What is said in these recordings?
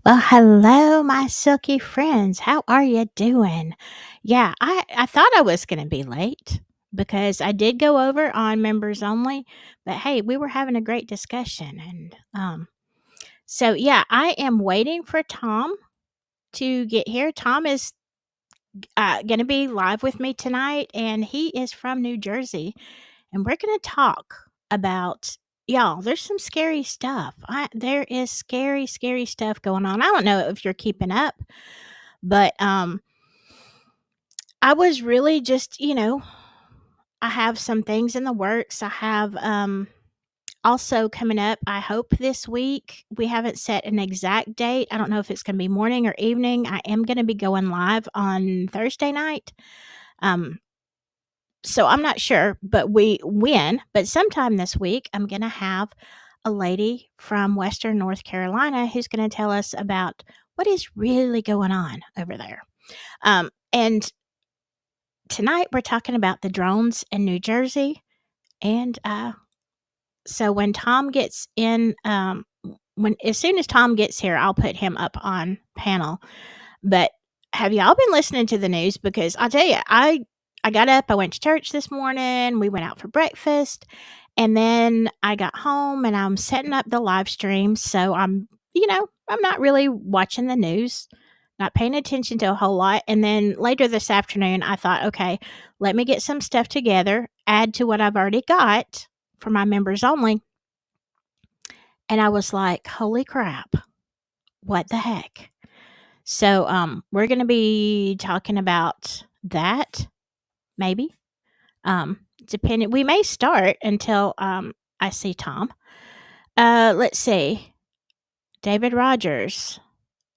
Well, hello, my silky friends. How are you doing? Yeah, I thought I was going to be late because I did go over on members only, but hey, we were having a great discussion, and so yeah, I am waiting for Tom to get here. Tom is going to be live with me tonight, and he is from New Jersey, and we're going to talk about. Y'all, there's some scary stuff. There is scary, scary stuff going on. I don't know if you're keeping up, but, I was really just, I have some things in the works. I have, also coming up, I hope this week, we haven't set an exact date. I don't know if it's gonna be morning or evening. I am gonna be going live on Thursday night. Um, so I'm not sure, but but sometime this week, I'm gonna have a lady from Western North Carolina who's gonna tell us about what is really going on over there. And tonight we're talking about the drones in New Jersey, and so when Tom gets in, when as soon as Tom gets here, I'll put him up on panel. But have y'all been listening to the news? Because I'll tell you, I got up, I went to church this morning, we went out for breakfast, and then I got home and I'm setting up the live stream. So I'm not really watching the news, not paying attention to a whole lot. And then later this afternoon, I thought, okay, let me get some stuff together, add to what I've already got for my members only. And I was like, holy crap, what the heck? So we're gonna be talking about that, maybe. Depending, we may start until I see Tom. Let's see. David Rogers.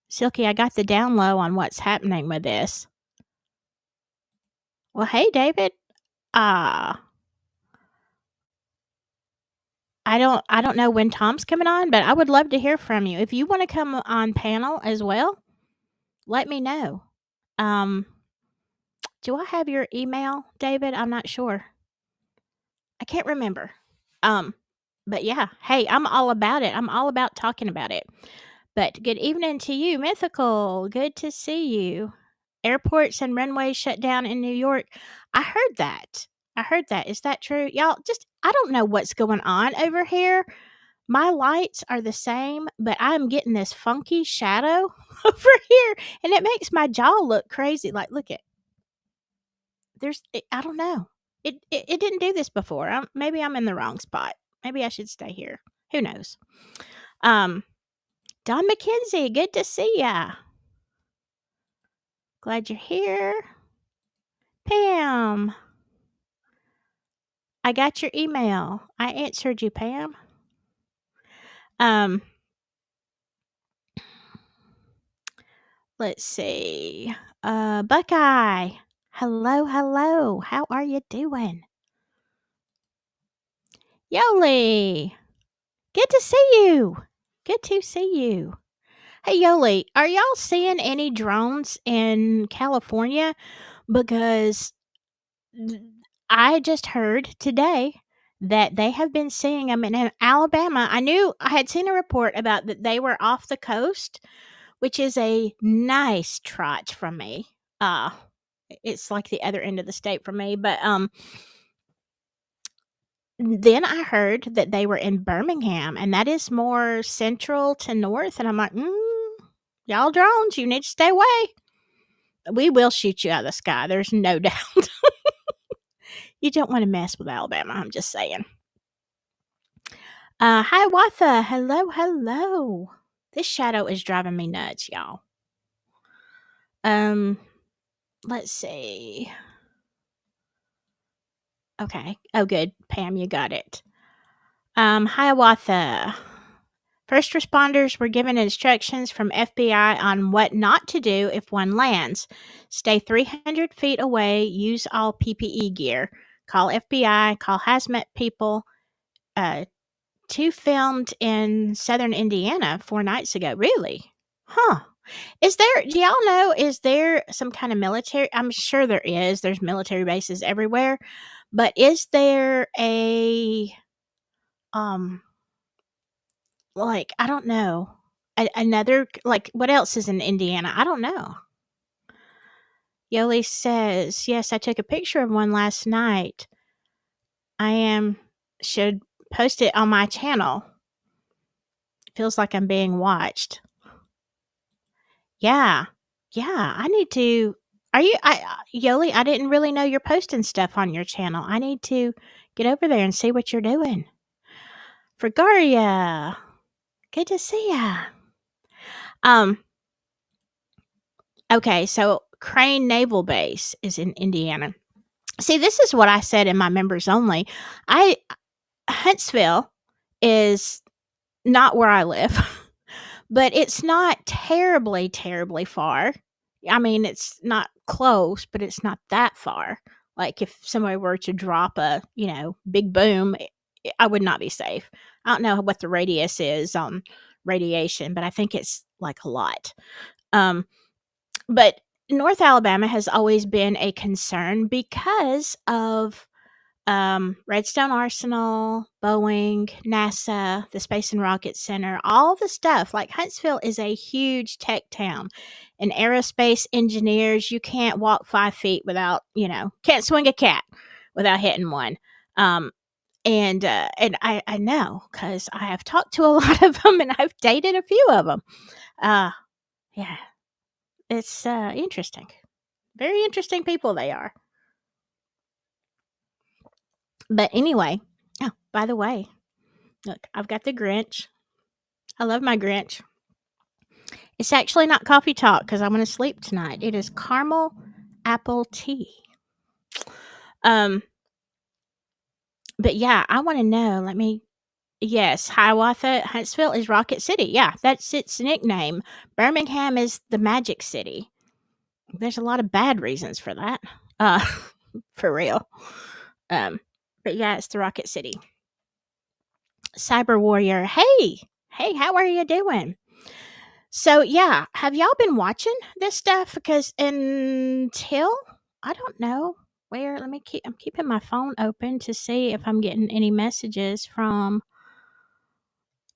Silky, I got the down low on what's happening with this. Well, hey, David. Uh, I don't know when Tom's coming on, but I would love to hear from you. If you want to come on panel as well, let me know. Um, do I have your email, David? I'm not sure. I can't remember. Um, but yeah, hey, I'm all about it. I'm all about talking about it. But good evening to you, Mythical. Good to see you. Airports and runways shut down in New York. I heard that. I heard that. Is that true? Y'all, just I don't know what's going on over here. My lights are the same, but I'm getting this funky shadow over here, and it makes my jaw look crazy. Like, look at I don't know. It didn't do this before. Maybe I'm in the wrong spot. Maybe I should stay here. Who knows? Um, Don McKenzie, good to see ya. Glad you're here. Pam, I got your email. I answered you, Pam. Um, let's see. Buckeye. Hello, hello. How are you doing? Yoli. Good to see you. Good to see you. Hey, Yoli, are y'all seeing any drones in California? Because th- I just heard today that they have been seeing them in Alabama. I knew I had seen a report about that they were off the coast, which is a nice trot from me. Uh, it's like the other end of the state from me, but then I heard that they were in Birmingham, and that is more central to north, and I'm like, y'all drones, you need to stay away. We will shoot you out of the sky. There's no doubt. You don't want to mess with Alabama. I'm just saying. Hi, Watha. Hello, hello. This shadow is driving me nuts, y'all. Um, let's see. Okay. Oh, good. Pam, you got it. Hiawatha. First responders were given instructions from FBI on what not to do if one lands. Stay 300 feet away. Use all PPE gear. Call FBI. Call hazmat people. Two filmed in southern Indiana 4 nights ago. Really? Huh. Do y'all know, is there some kind of military? I'm sure there is. There's military bases everywhere. But is there um, like, I don't know, another, like, what else is in Indiana? I don't know. Yoli says, "Yes, I took a picture of one last night. Should post it on my channel. Feels like I'm being watched." Yeah. Yeah, I need to are you Yoli, I didn't really know you're posting stuff on your channel. I need to get over there and see what you're doing. Fregaria, good to see ya. Okay, so Crane Naval Base is in Indiana. See, this is what I said in my members only. I Huntsville is not where I live, but it's not terribly, terribly far. I mean, it's not close, but it's not that far. Like if somebody were to drop a, big boom, I would not be safe. I don't know what the radius is on radiation, but I think it's like a lot. But North Alabama has always been a concern because of Redstone Arsenal, Boeing, NASA, the Space and Rocket Center, all the stuff. Like Huntsville is a huge tech town. And aerospace engineers, you can't walk 5 feet without, can't swing a cat without hitting one. And I know because I have talked to a lot of them and I've dated a few of them. Yeah, it's interesting. Very interesting people they are. But anyway, oh, by the way, look, I've got the Grinch. I love my Grinch. It's actually not coffee talk because I'm going to sleep tonight. It is caramel apple tea. But yeah, I want to know. Yes, Hiawatha, Huntsville is Rocket City. Yeah, that's its nickname. Birmingham is the Magic City. There's a lot of bad reasons for that. Uh, for real. But yeah, it's the Rocket City. Cyber Warrior, hey, how are you doing? So yeah, have y'all been watching this stuff? Because until I don't know where. I'm keeping my phone open to see if I'm getting any messages from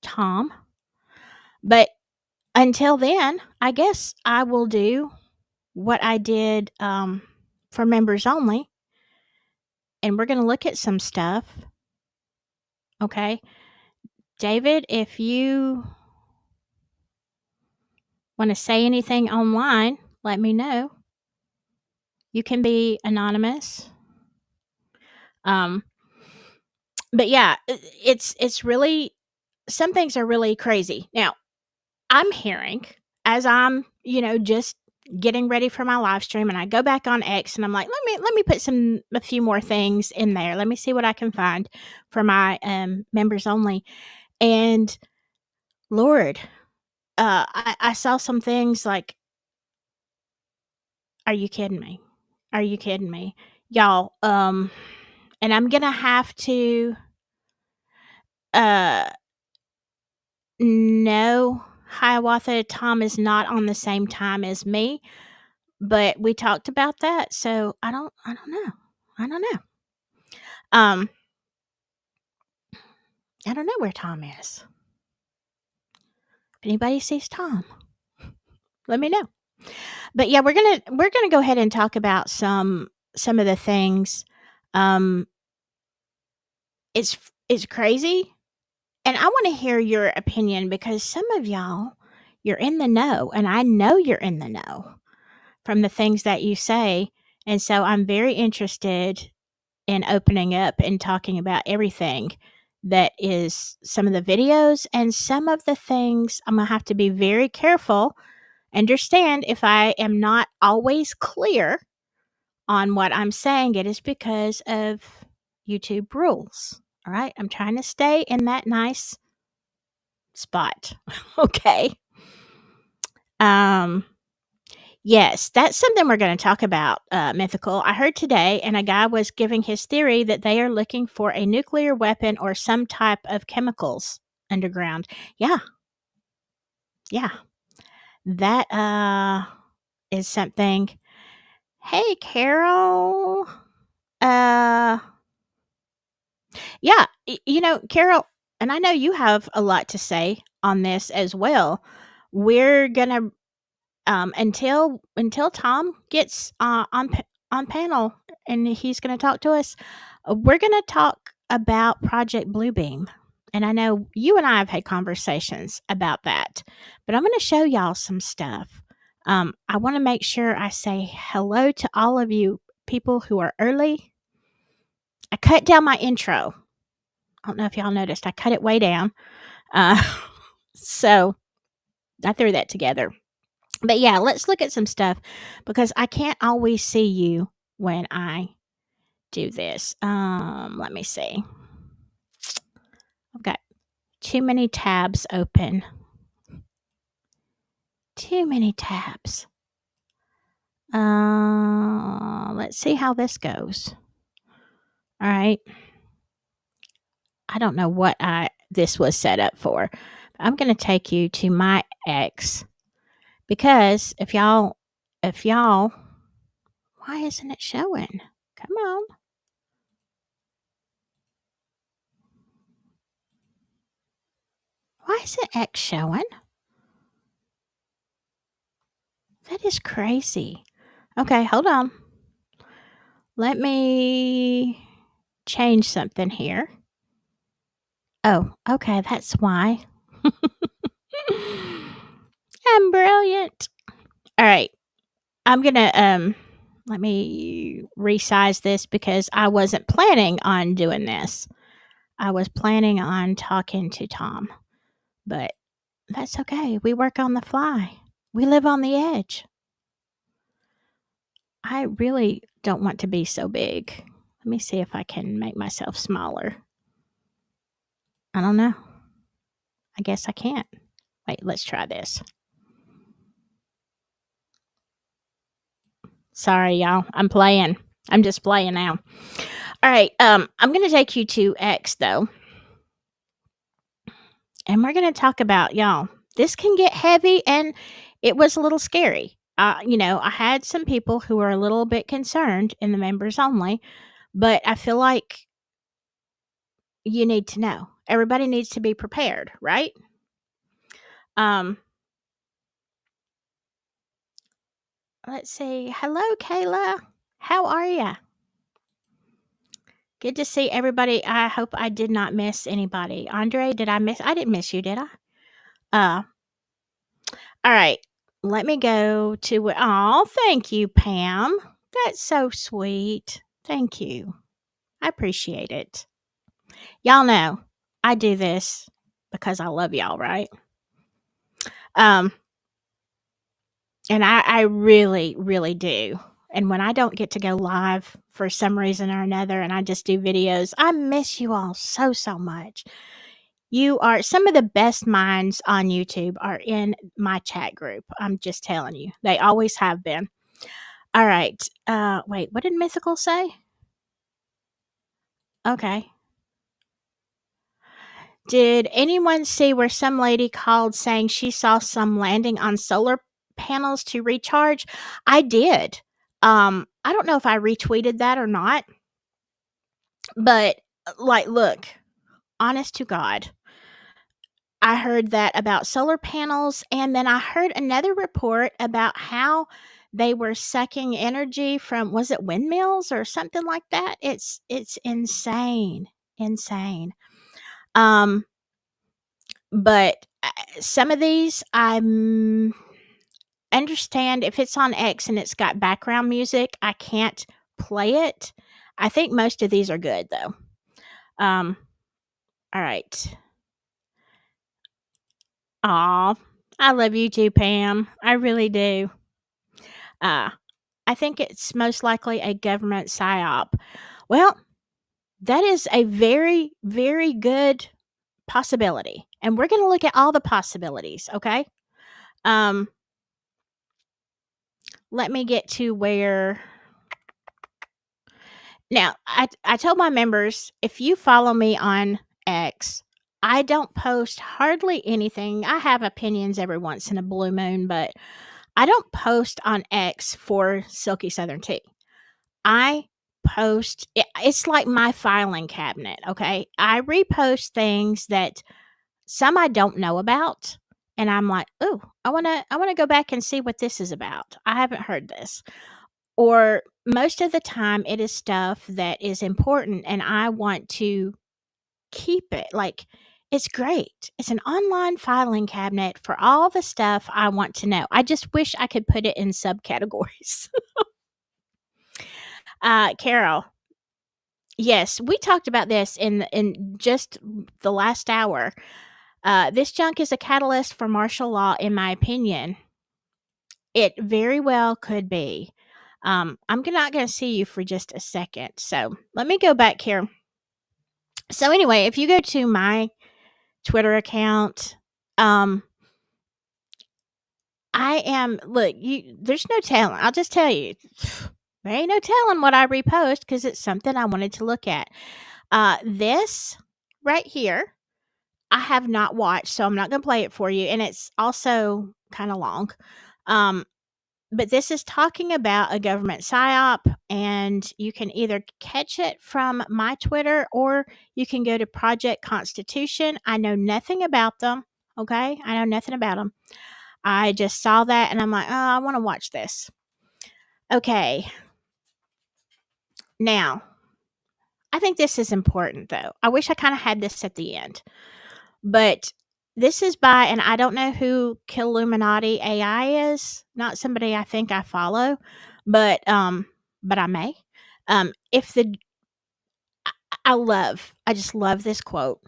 Tom. But until then, I guess I will do what I did for members only, and we're gonna look at some stuff. Okay, David, if you want to say anything online, let me know. You can be anonymous. But yeah, it's really, some things are really crazy. Now, I'm hearing as I'm, just getting ready for my live stream and I go back on X and I'm like, let me put a few more things in there. Let me see what I can find for my members only. And Lord, I saw some things like, are you kidding me? Are you kidding me? Y'all, and I'm gonna have to no, Hiawatha Tom is not on the same time as me, but we talked about that, so I don't know. I don't know. I don't know where Tom is. If anybody sees Tom, let me know. But yeah, we're gonna go ahead and talk about some of the things. It's crazy, and I want to hear your opinion because some of y'all, you're in the know, and I know you're in the know from the things that you say. And so I'm very interested in opening up and talking about everything that is some of the videos and some of the things. I'm going to have to be very careful. Understand if I am not always clear on what I'm saying, it is because of YouTube rules. All right. I'm trying to stay in that nice spot. Okay. Yes, that's something we're going to talk about, Mythical. I heard today, and a guy was giving his theory that they are looking for a nuclear weapon or some type of chemicals underground. Yeah. Yeah. That is something. Hey, Carol. Yeah, Carol, and I know you have a lot to say on this as well. we're gonna until Tom gets on panel and he's gonna talk to us. We're gonna talk about Project Bluebeam, and I know you and I have had conversations about that, but I'm gonna show y'all some stuff. I want to make sure I say hello to all of you people who are early. I cut down my intro. I don't know if y'all noticed. I cut it way down. Uh, so I threw that together. But yeah, let's look at some stuff because I can't always see you when I do this. Let me see. I've got too many tabs open. Too many tabs. Let's see how this goes. All right. I don't know what this was set up for. I'm going to take you to my X because if y'all, why isn't it showing? Come on. Why isn't X showing? That is crazy. Okay, hold on. Let me change something here. Oh, okay, that's why. I'm brilliant. All right. I'm going to let me resize this because I wasn't planning on doing this. I was planning on talking to Tom, but that's okay. We work on the fly. We live on the edge. I really don't want to be so big. Let me see if I can make myself smaller. I don't know. I guess I can't. Wait, let's try this. Sorry, y'all. I'm playing. I'm just playing now. All right. I'm going to take you to X, though. And we're going to talk about, y'all, this can get heavy and it was a little scary. I had some people who were a little bit concerned in the members only, but I feel like you need to know. Everybody needs to be prepared, right? Let's see. Hello, Kayla. How are ya? Good to see everybody. I hope I did not miss anybody. Andre, did I miss? I didn't miss you, did I? All right. Let me go to. Oh, thank you, Pam. That's so sweet. Thank you. I appreciate it. Y'all know I do this because I love y'all, right? And I really, really do. And when I don't get to go live for some reason or another and I just do videos, I miss you all so, so much. You are some of the best minds on YouTube are in my chat group. I'm just telling you. They always have been. All right. Wait, what did Mythical say? Okay. Did anyone see where some lady called saying she saw some landing on solar panels to recharge? I did. I don't know if I retweeted that or not, but like, look, honest to God, I heard that about solar panels, and then I heard another report about how they were sucking energy from was it windmills or something like that? It's insane, insane. Um, but some of these I understand if it's on X and it's got background music, I can't play it. I think most of these are good though. All right. Aw, I love you too, Pam. I really do. Uh, I think it's most likely a government psyop. Well, that is a very, very good possibility. And we're going to look at all the possibilities, okay? Let me get to where. Now, I told my members if you follow me on X, I don't post hardly anything. I have opinions every once in a blue moon, but I don't post on X for Silky Southern Tea. I post, it's like my filing cabinet, okay? I repost things that some I don't know about, and I'm like, "Ooh, I wanna go back and see what this is about. I haven't heard this." Or most of the time, it is stuff that is important, and I want to keep it. Like, it's great. It's an online filing cabinet for all the stuff I want to know. I just wish I could put it in subcategories. Carol, yes, we talked about this in just the last hour. This junk is a catalyst for martial law, in my opinion. It very well could be. Not gonna see you for just a second, so let me go back here. So anyway, if you go to my Twitter account, um, I am look, you there's no telling. I'll just tell you, there ain't no telling what I repost because it's something I wanted to look at. This right here, I have not watched, so I'm not gonna play it for you, and it's also kinda long. Um, but this is talking about a government psyop, and you can either catch it from my Twitter or you can go to Project Constitution. I know nothing about them, okay? I know nothing about them. I just saw that and I'm like, "Oh, I wanna watch this." Okay. Now, I think this is important, though. I wish I kinda had this at the end. But this is by and I don't know who Killuminati AI is, not somebody I think I follow, but, um but I may. If the I just love this quote.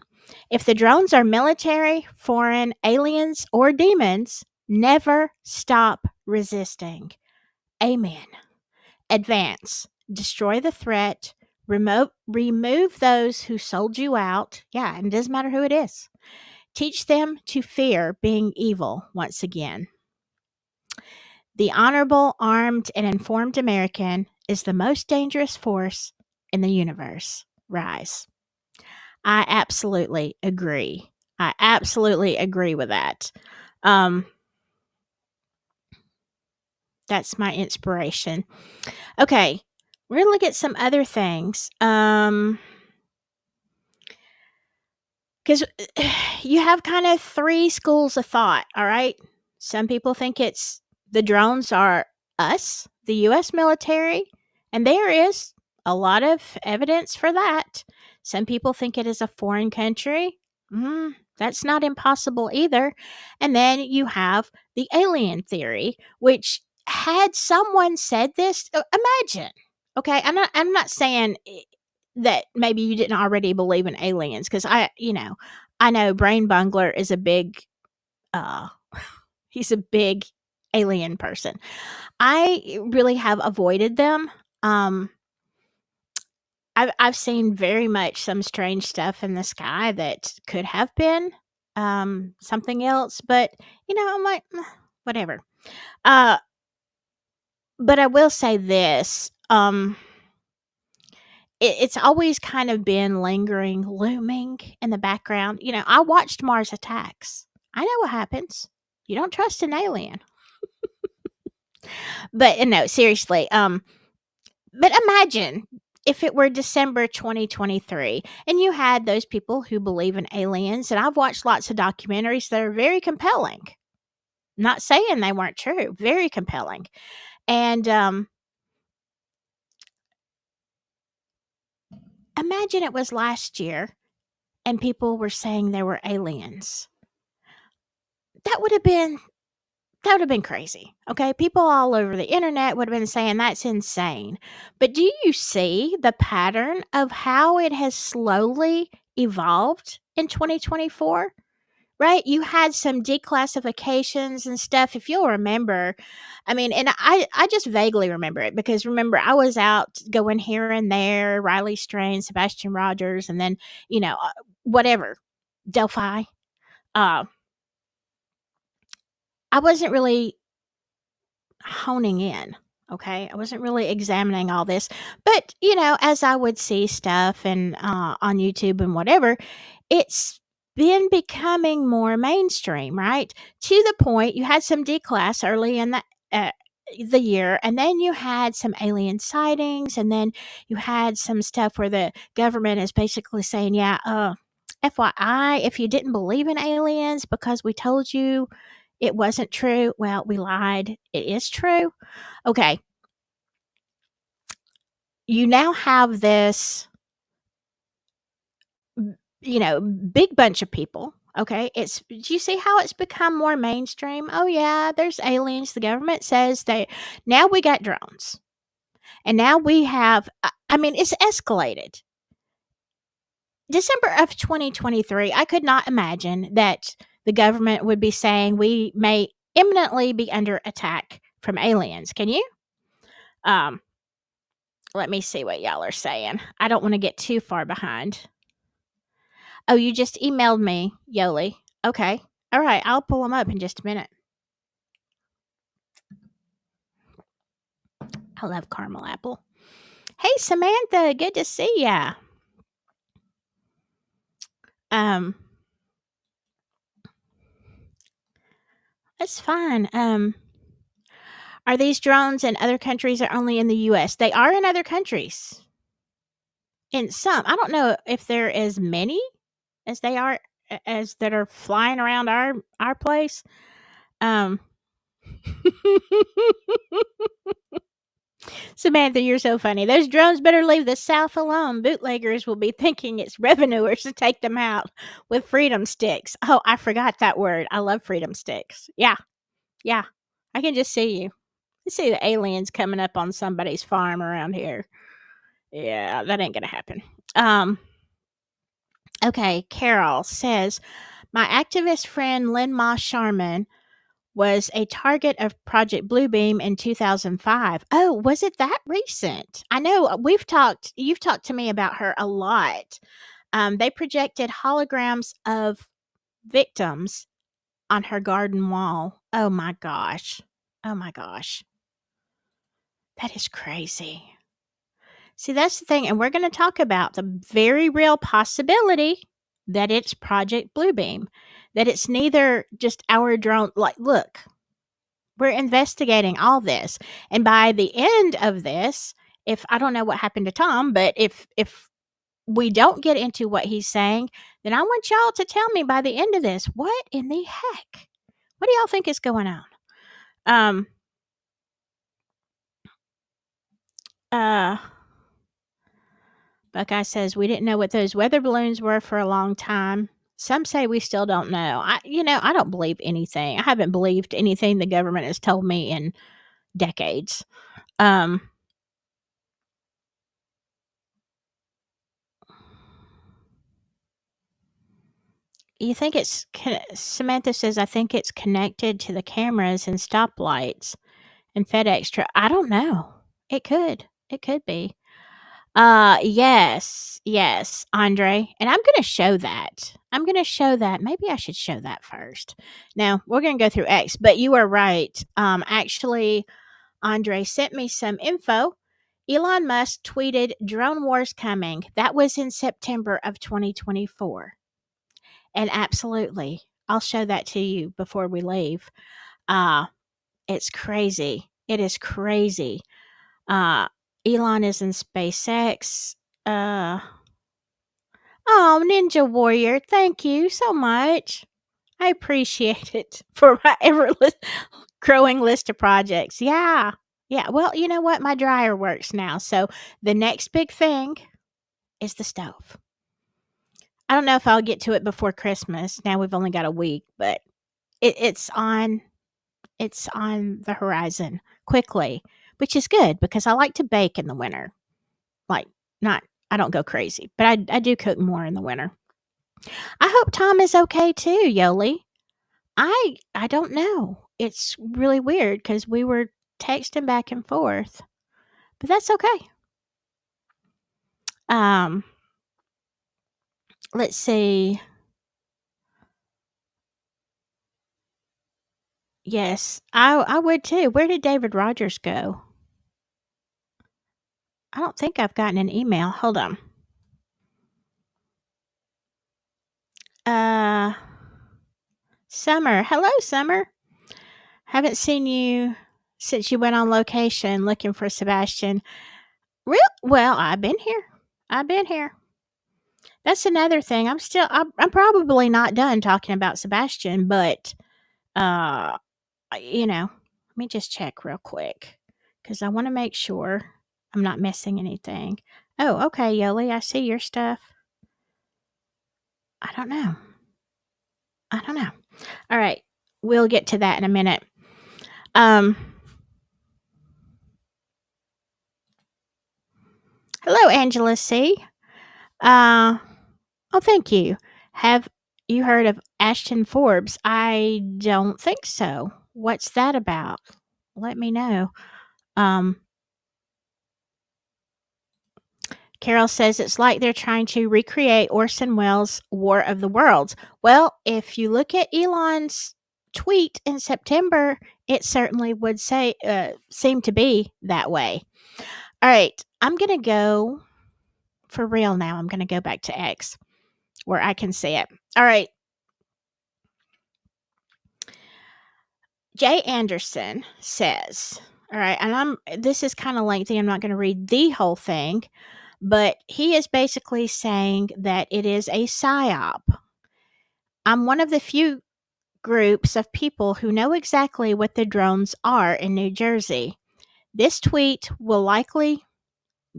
"If the drones are military, foreign, aliens, or demons, never stop resisting. Amen. Advance. Destroy the threat. Remove those who sold you out." Yeah, and it doesn't matter who it is. "Teach them to fear being evil once again. The honorable, armed, and informed American is the most dangerous force in the universe. Rise." I absolutely agree. I absolutely agree with that. Um, that's my inspiration. Okay, we're gonna look at some other things. 'Cause you have kind of 3 schools of thought, all right? Some people think it's the drones are us, the US military, and there is a lot of evidence for that. Some people think it is a foreign country. That's not impossible either. And then you have the alien theory, which had someone said this, imagine. Okay, I'm not saying that maybe you didn't already believe in aliens because I know Brain Bungler is a big uh he's a big alien person. I really have avoided them. Um I've seen very much some strange stuff in the sky that could have been something else, but I'm like, whatever. Uh but I will say this. It's always kind of been lingering, looming in the background. I watched Mars Attacks. I know what happens. You don't trust an alien. But no, seriously. But imagine if it were December 2023 and you had those people who believe in aliens, and I've watched lots of documentaries that are very compelling. Not saying they weren't true, very compelling. And imagine it was last year and people were saying there were aliens. That would have been That would have been crazy, okay? People all over the internet would have been saying, "That's insane." But do you see the pattern of how it has slowly evolved in 2024? Right? You had some declassifications and stuff, if you'll remember. I mean, and I just vaguely remember it because remember, I was out going here and there, Riley Strain, Sebastian Rogers, and then, whatever, Delphi. Uh, I wasn't really honing in. Okay. I wasn't really examining all this. But, as I would see stuff and on YouTube and whatever, it's been becoming more mainstream, right? To the point you had some declass early in the year, and then you had some alien sightings, and then you had some stuff where the government is basically saying, yeah, FYI, if you didn't believe in aliens because we told you it wasn't true, well, we lied. It is true. Okay. You now have this, big bunch of people. Okay. Do you see how it's become more mainstream? Oh, yeah, there's aliens. The government says now we got drones. And now we have, I mean, it's escalated. December of 2023, I could not imagine that the government would be saying we may imminently be under attack from aliens. Can you? Um, Let me see what y'all are saying. I don't want to get too far behind. Oh, you just emailed me, Yoli. Okay. All right. I'll pull them up in just a minute. I love caramel apple. Hey, Samantha. Good to see ya. That's fine. Are these drones in other countries or only in the US? They are in other countries. In some. I don't know if there are as many as they are as that are flying around our place. Samantha, you're so funny. Those drones better leave the South alone. Bootleggers will be thinking it's revenuers to take them out with freedom sticks. Oh, I forgot that word. I love freedom sticks. Yeah. Yeah. I can just see you. I see the aliens coming up on somebody's farm around here. Yeah, that ain't gonna happen. Okay, Carol says, my activist friend Lynn Ma Sharman was a target of Project Bluebeam in 2005. Oh, was it that recent? I know you've talked to me about her a lot. They projected holograms of victims on her garden wall. Oh my gosh. Oh my gosh. That is crazy. See, that's the thing. And we're going to talk about the very real possibility that it's Project Bluebeam, that it's neither just our drone. Like, look, we're investigating all this. And by the end of this, if I don't know what happened to Tom, but if we don't get into what he's saying, then I want y'all to tell me by the end of this, what in the heck? What do y'all think is going on? Buckeye says we didn't know what those weather balloons were for a long time. Some say we still don't know. I don't believe anything. I haven't believed anything the government has told me in decades. You think Samantha says, I think it's connected to the cameras and stoplights and FedEx. I don't know. It could be. Yes, Andre. And I'm going to show that. Maybe I should show that first. Now, we're going to go through X, but you are right. Actually, Andre sent me some info. Elon Musk tweeted drone wars coming. That was in September of 2024. And absolutely, I'll show that to you before we leave. It's crazy. It is crazy. Elon is in SpaceX. Oh, Ninja Warrior, thank you so much. I appreciate it for my growing list of projects. Yeah. Yeah. Well, you know what? My dryer works now. So the next big thing is the stove. I don't know if I'll get to it before Christmas. Now we've only got a week, but it's on the horizon quickly, which is good because I like to bake in the winter. Like, not I don't go crazy, but I do cook more in the winter. I hope Tom is okay too, Yoli. I don't know. It's really weird because we were texting back and forth, but that's okay. Let's see. Yes, I would too. Where did David Rogers go? I don't think I've gotten an email. Hold on. Summer. Hello, Summer. Haven't seen you since you went on location looking for Sebastian. Well, I've been here. That's another thing. I'm probably not done talking about Sebastian, but, uh, let me just check real quick because I wanna make sure I'm not missing anything. Oh, okay, Yoli, I see your stuff. I don't know. I don't know. Alright, we'll get to that in a minute. Um, Hello, Angela C. Uh, oh, thank you. Have you heard of Ashton Forbes? I don't think so. What's that about? Let me know. Um, Carol says it's like they're trying to recreate Orson Welles' War of the Worlds. Well, if you look at Elon's tweet in September, it certainly would seem to be that way. All right, I'm gonna go for real now. I'm gonna go back to X where I can see it. All right, Jay Anderson says, all right, and this is kind of lengthy. I'm not going to read the whole thing, but he is basically saying that it is a psyop. I'm one of the few groups of people who know exactly what the drones are in New Jersey. This tweet will likely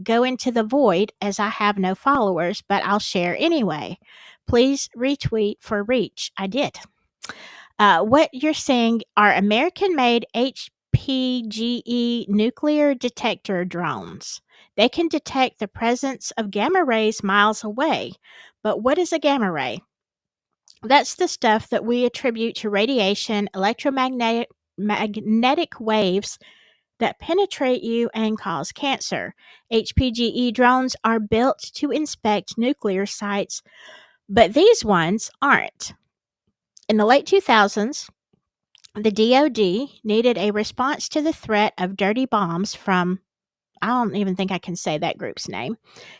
go into the void as I have no followers, but I'll share anyway. Please retweet for reach. I did. What you're saying are American made HPGE nuclear detector drones. They can detect the presence of gamma rays miles away. But what is a gamma ray? That's the stuff that we attribute to radiation, magnetic waves that penetrate you and cause cancer. HPGE drones are built to inspect nuclear sites, but these ones aren't. In the late 2000s, the DoD needed a response to the threat of dirty bombs from, I don't even think I can say that group's name,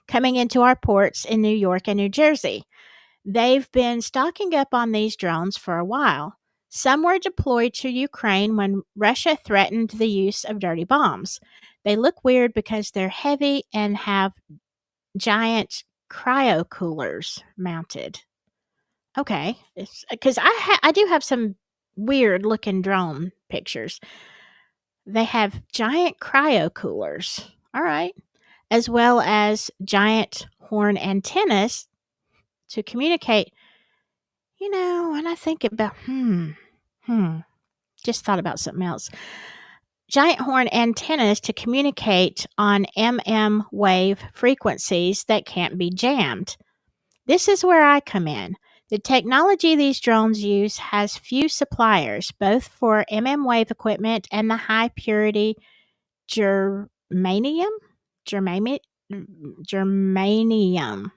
coming into our ports in New York and New Jersey. They've been stocking up on these drones for a while. Some were deployed to Ukraine when Russia threatened the use of dirty bombs. They look weird because they're heavy and have giant cryo coolers mounted. Okay, because I do have some weird looking drone pictures. They have giant cryo coolers. All right, as well as giant horn antennas to communicate. When I think about just thought about something else. Giant horn antennas to communicate on wave frequencies that can't be jammed. This is where I come in. The technology these drones use has few suppliers, both for wave equipment and the high purity germanium. Germanium. Germanium.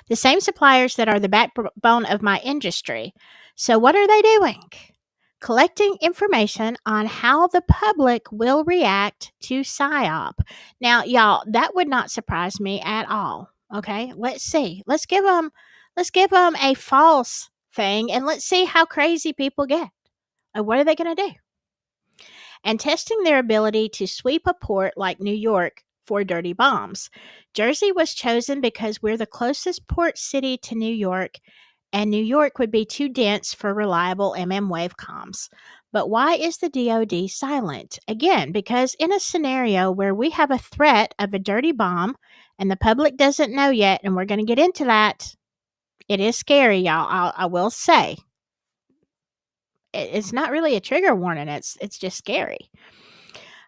The same suppliers that are the backbone of my industry. So, what are they doing? Collecting information on how the public will react to psyop. Now, y'all, that would not surprise me at all. Okay, let's see. Let's give them a false thing, and let's see how crazy people get. And what are they going to do? And testing their ability to sweep a port like New York for dirty bombs. Jersey was chosen because we're the closest port city to New York, and New York would be too dense for reliable wave comms. But why is the DoD silent? Again, because in a scenario where we have a threat of a dirty bomb and the public doesn't know yet, and we're going to get into that, it is scary, y'all. I will say. It's not really a trigger warning. It's just scary.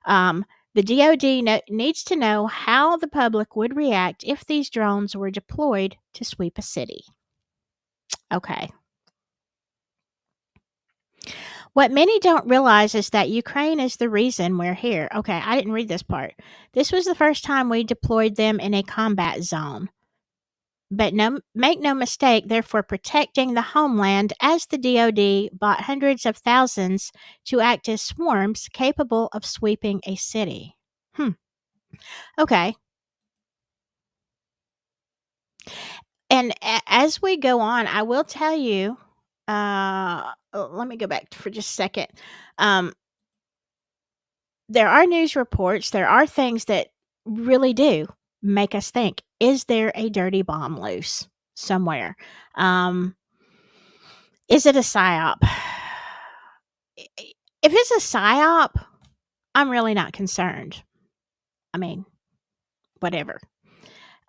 The DoD needs to know how the public would react if these drones were deployed to sweep a city. Okay. What many don't realize is that Ukraine is the reason we're here. Okay, I didn't read this part. This was the first time we deployed them in a combat zone. But make no mistake, they're for protecting the homeland, as the DoD bought hundreds of thousands to act as swarms capable of sweeping a city. Okay. And as we go on, I will tell you, let me go back for just a second. Um, there are news reports, there are things that really do make us think, is there a dirty bomb loose somewhere? Um, is it a psyop? If it's a psyop, I'm really not concerned. I mean, whatever.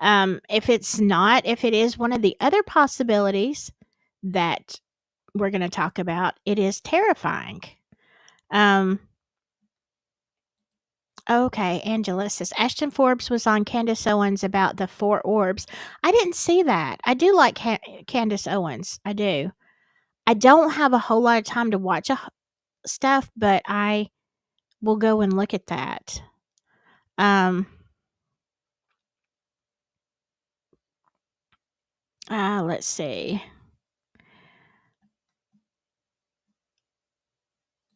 If it's not, if it is one of the other possibilities that we're going to talk about, it is terrifying. Um, okay, Angela says Ashton Forbes was on Candace Owens about the four orbs. I didn't see that. I do like Candace Owens. I do. I don't have a whole lot of time to watch stuff, but I will go and look at that. Um, let's see.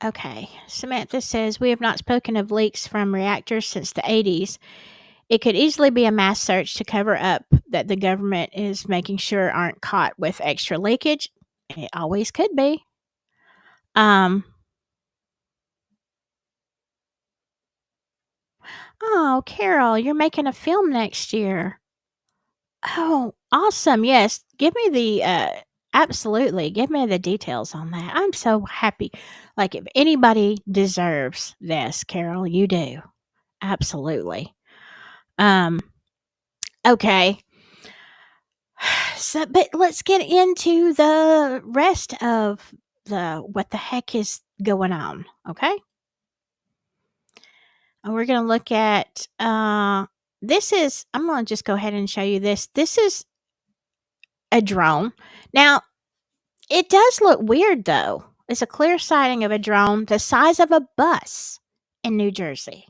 Okay, Samantha says we have not spoken of leaks from reactors since the 80s. It could easily be a mass search to cover up that the government is making sure aren't caught with extra leakage. It always could be. Oh, Carol, you're making a film next year. Oh, awesome. Yes. Give me absolutely. Give me the details on that. I'm so happy. Like, if anybody deserves this, Carol, you do. Absolutely. Um, okay. So, but let's get into the rest of what the heck is going on. Okay. And we're going to look at, I'm going to just go ahead and show you this. This is a drone. Now, it does look weird though. It's a clear sighting of a drone the size of a bus in New Jersey.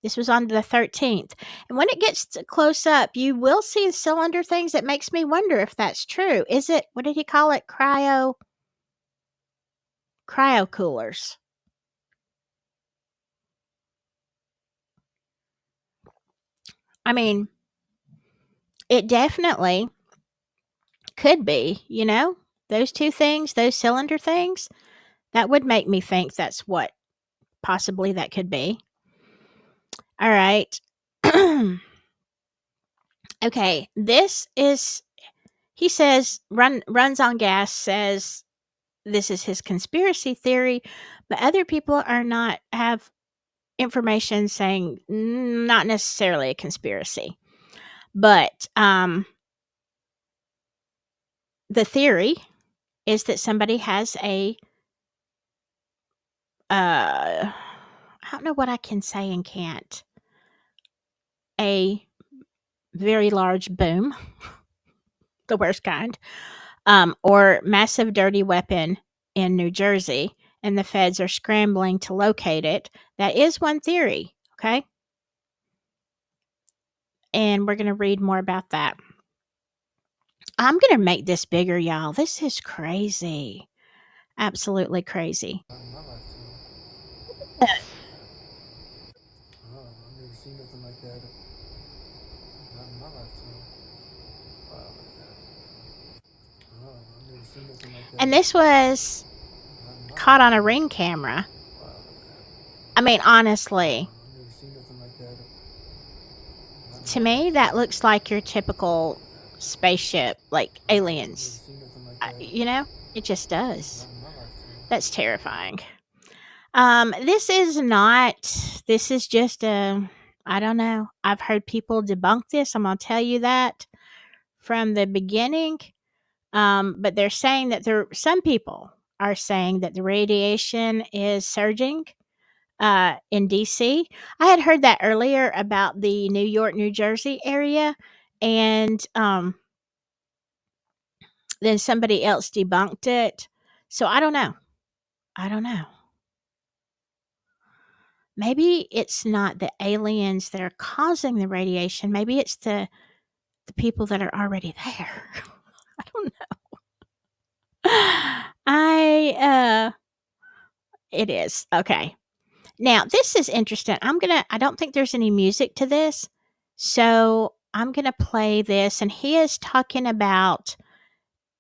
This was on the 13th. And when it gets close up, you will see cylinder things. It makes me wonder if that's true. Is it, what did he call it? Cryo coolers. I mean, it definitely could be, those two things, those cylinder things. That would make me think that's what possibly that could be. All right. Okay, this is, he says, runs on gas, says this is his conspiracy theory, but other people are not, have information saying not necessarily a conspiracy. But the theory is that somebody has I don't know what I can say and can't, a very large boom, the worst kind, or massive dirty weapon in New Jersey, and the feds are scrambling to locate it. That is one theory, okay? And we're going to read more about that. I'm going to make this bigger, y'all. This is crazy. Absolutely crazy. I've never seen nothing like that. Not in my lifetime. Wow, like that. I've never seen nothing like that. And this was caught on a Ring camera. Wow, like that. I mean, honestly, I've never seen nothing like that. to me, that looks like your typical spaceship, like aliens. I've never seen nothing like that. It just does. Not in my lifetime. That's terrifying. This is just I don't know. I've heard people debunk this. I'm going to tell you that from the beginning. But they're saying that some people are saying that the radiation is surging in DC. I had heard that earlier about the New York, New Jersey area, and then somebody else debunked it. So I don't know. Maybe it's not the aliens that are causing the radiation. Maybe it's the people that are already there. I don't know. It is. Okay. Now, this is interesting. I don't think there's any music to this. So I'm going to play this. And he is talking about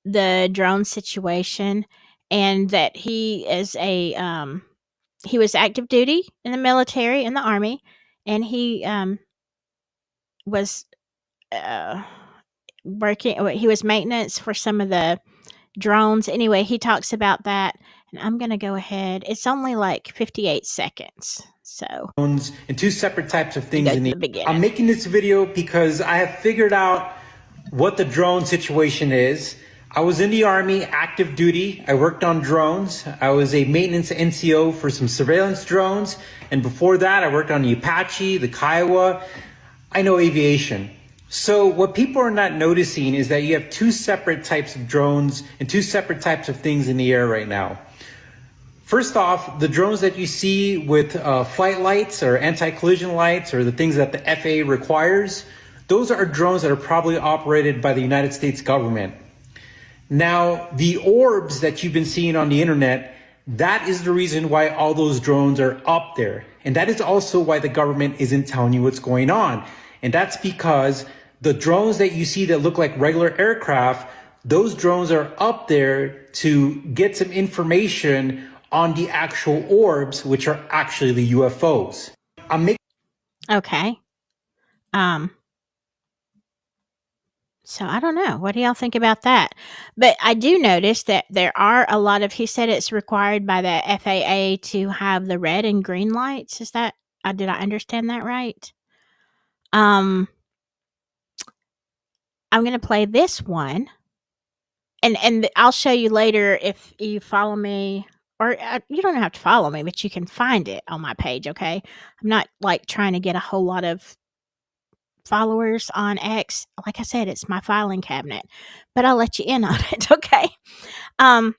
the drone situation and that he is he was active duty in the military, in the army. And he was uh, working. He was maintenance for some of the drones. Anyway, he talks about that, and I'm gonna go ahead. It's only like 58 seconds, so drones and two separate types of we things go in to the the beginning. I'm making this video because I have figured out what the drone situation is. I was in the Army, active duty. I worked on drones. I was a maintenance NCO for some surveillance drones. And before that, I worked on the Apache, the Kiowa. I know aviation. So what people are not noticing is that you have two separate types of drones and two separate types of things in the air right now. First off, the drones that you see with flight lights or anti-collision lights or the things that the FAA requires, those are drones that are probably operated by the United States government. Now, the orbs that you've been seeing on the internet, that is the reason why all those drones are up there. And that is also why the government isn't telling you what's going on. And that's because the drones that you see that look like regular aircraft, those drones are up there to get some information on the actual orbs, which are actually the UFOs. Okay. So I don't know. What do y'all think about that? But I do notice that there are a lot of. He said it's required by the FAA to have the red and green lights. Is that? Did I understand that right? I'm gonna play this one, and I'll show you later if you follow me, or you don't have to follow me, but you can find it on my page. Okay, I'm not like trying to get a whole lot of followers on X. Like I said, it's my filing cabinet, but I'll let you in on it. Okay. Um,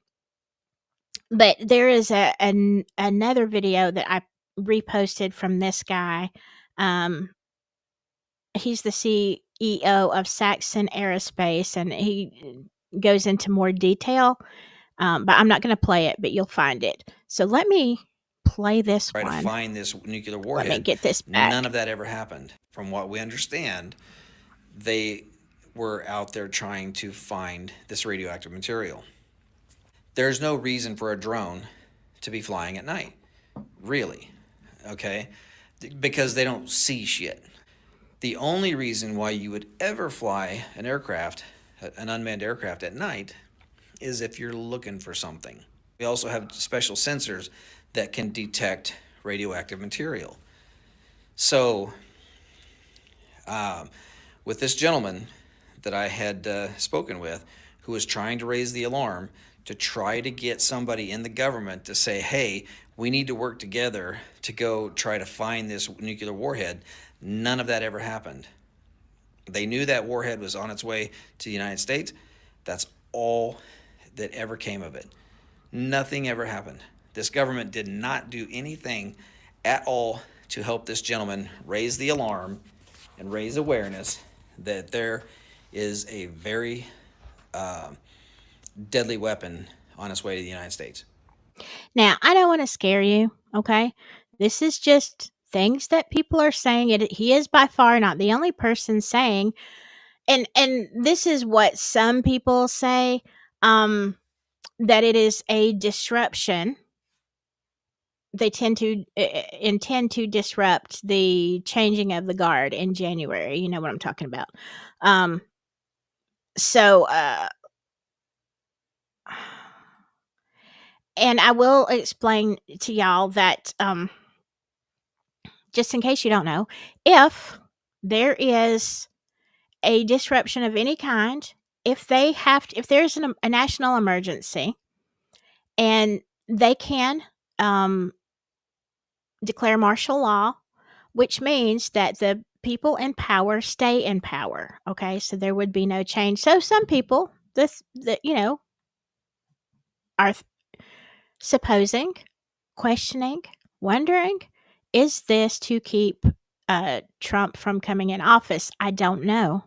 but there is another video that I reposted from this guy. He's the CEO of Saxon Aerospace, and he goes into more detail. But I'm not going to play it, but you'll find it. So let me play this Try to one. find this nuclear warhead. Let me get this back. None of that ever happened. From what we understand, they were out there trying to find this radioactive material. There's no reason for a drone to be flying at night, really, okay? Because they don't see shit. The only reason why you would ever fly an aircraft, an unmanned aircraft at night, is if you're looking for something. We also have special sensors that can detect radioactive material. So, with this gentleman that I had spoken with, who was trying to raise the alarm to try to get somebody in the government to say, hey, we need to work together to go try to find this nuclear warhead, none of that ever happened. They knew that warhead was on its way to the United States. That's all that ever came of it. Nothing ever happened. This government did not do anything at all to help this gentleman raise the alarm and raise awareness that there is a very deadly weapon on its way to the United States. Now, I don't want to scare you, okay? This is just things that people are saying. He is by far not the only person saying, and this is what some people say, that it is a disruption. They tend to intend to disrupt the changing of the guard in January. You know what I'm talking about. So, and I will explain to y'all that, just in case you don't know, if there is a disruption of any kind, if there's a national emergency, and they can declare martial law, which means that the people in power stay in power. Okay, so there would be no change. So some people, are supposing, questioning, wondering, is this to keep Trump from coming in office? I don't know.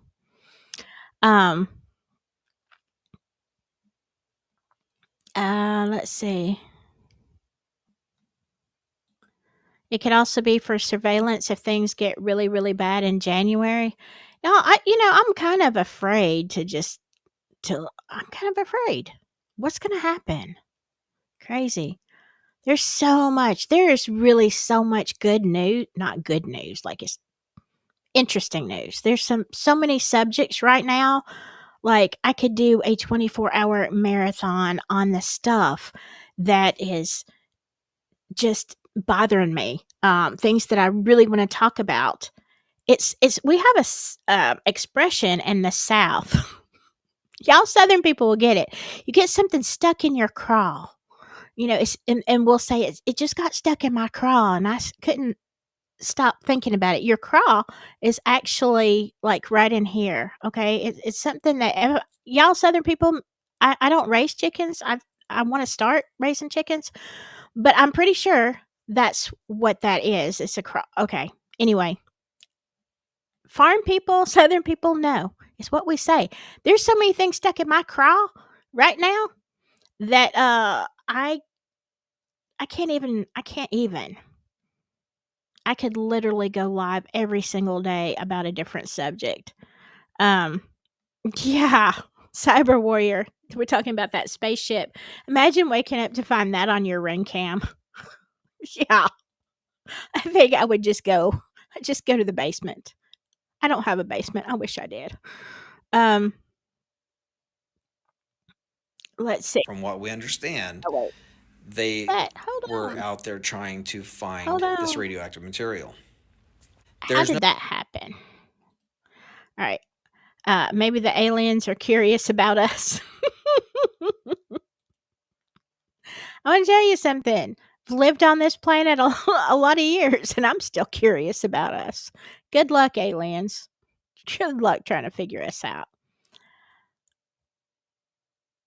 Let's see. It could also be for surveillance if things get really, really bad in January. I'm kind of afraid I'm kind of afraid. What's going to happen? Crazy. There is really so much good news, not good news, like interesting news. There's so many subjects right now. Like, I could do a 24-hour marathon on the stuff that is just bothering me. Things that I really want to talk about. It's we have a expression in the South. Y'all Southern people will get it. You get something stuck in your craw. And we'll say it just got stuck in my craw, and couldn't stop thinking about it. Your craw is actually like right in here. Okay, it's something that y'all Southern people. I don't raise chickens. I want to start raising chickens, but I'm pretty sure that's what that is. It's a craw. Okay. Anyway, farm people, Southern people know. It's what we say. There's so many things stuck in my craw right now that I can't even. I could literally go live every single day about a different subject. Um, yeah, cyber warrior. We're talking about that spaceship. Imagine waking up to find that on your ring cam. Yeah, I think I would just go to the basement. I don't have a basement. I wish I did. Um, let's see. From what we understand, Oh wait, they that hold were on, out there trying to hold find this on. radioactive material. How There's no did that happen? All right. Maybe the aliens are curious about us. I want to tell you something. I've lived on this planet a lot of years, and I'm still curious about us. Good luck, aliens. Good luck trying to figure us out.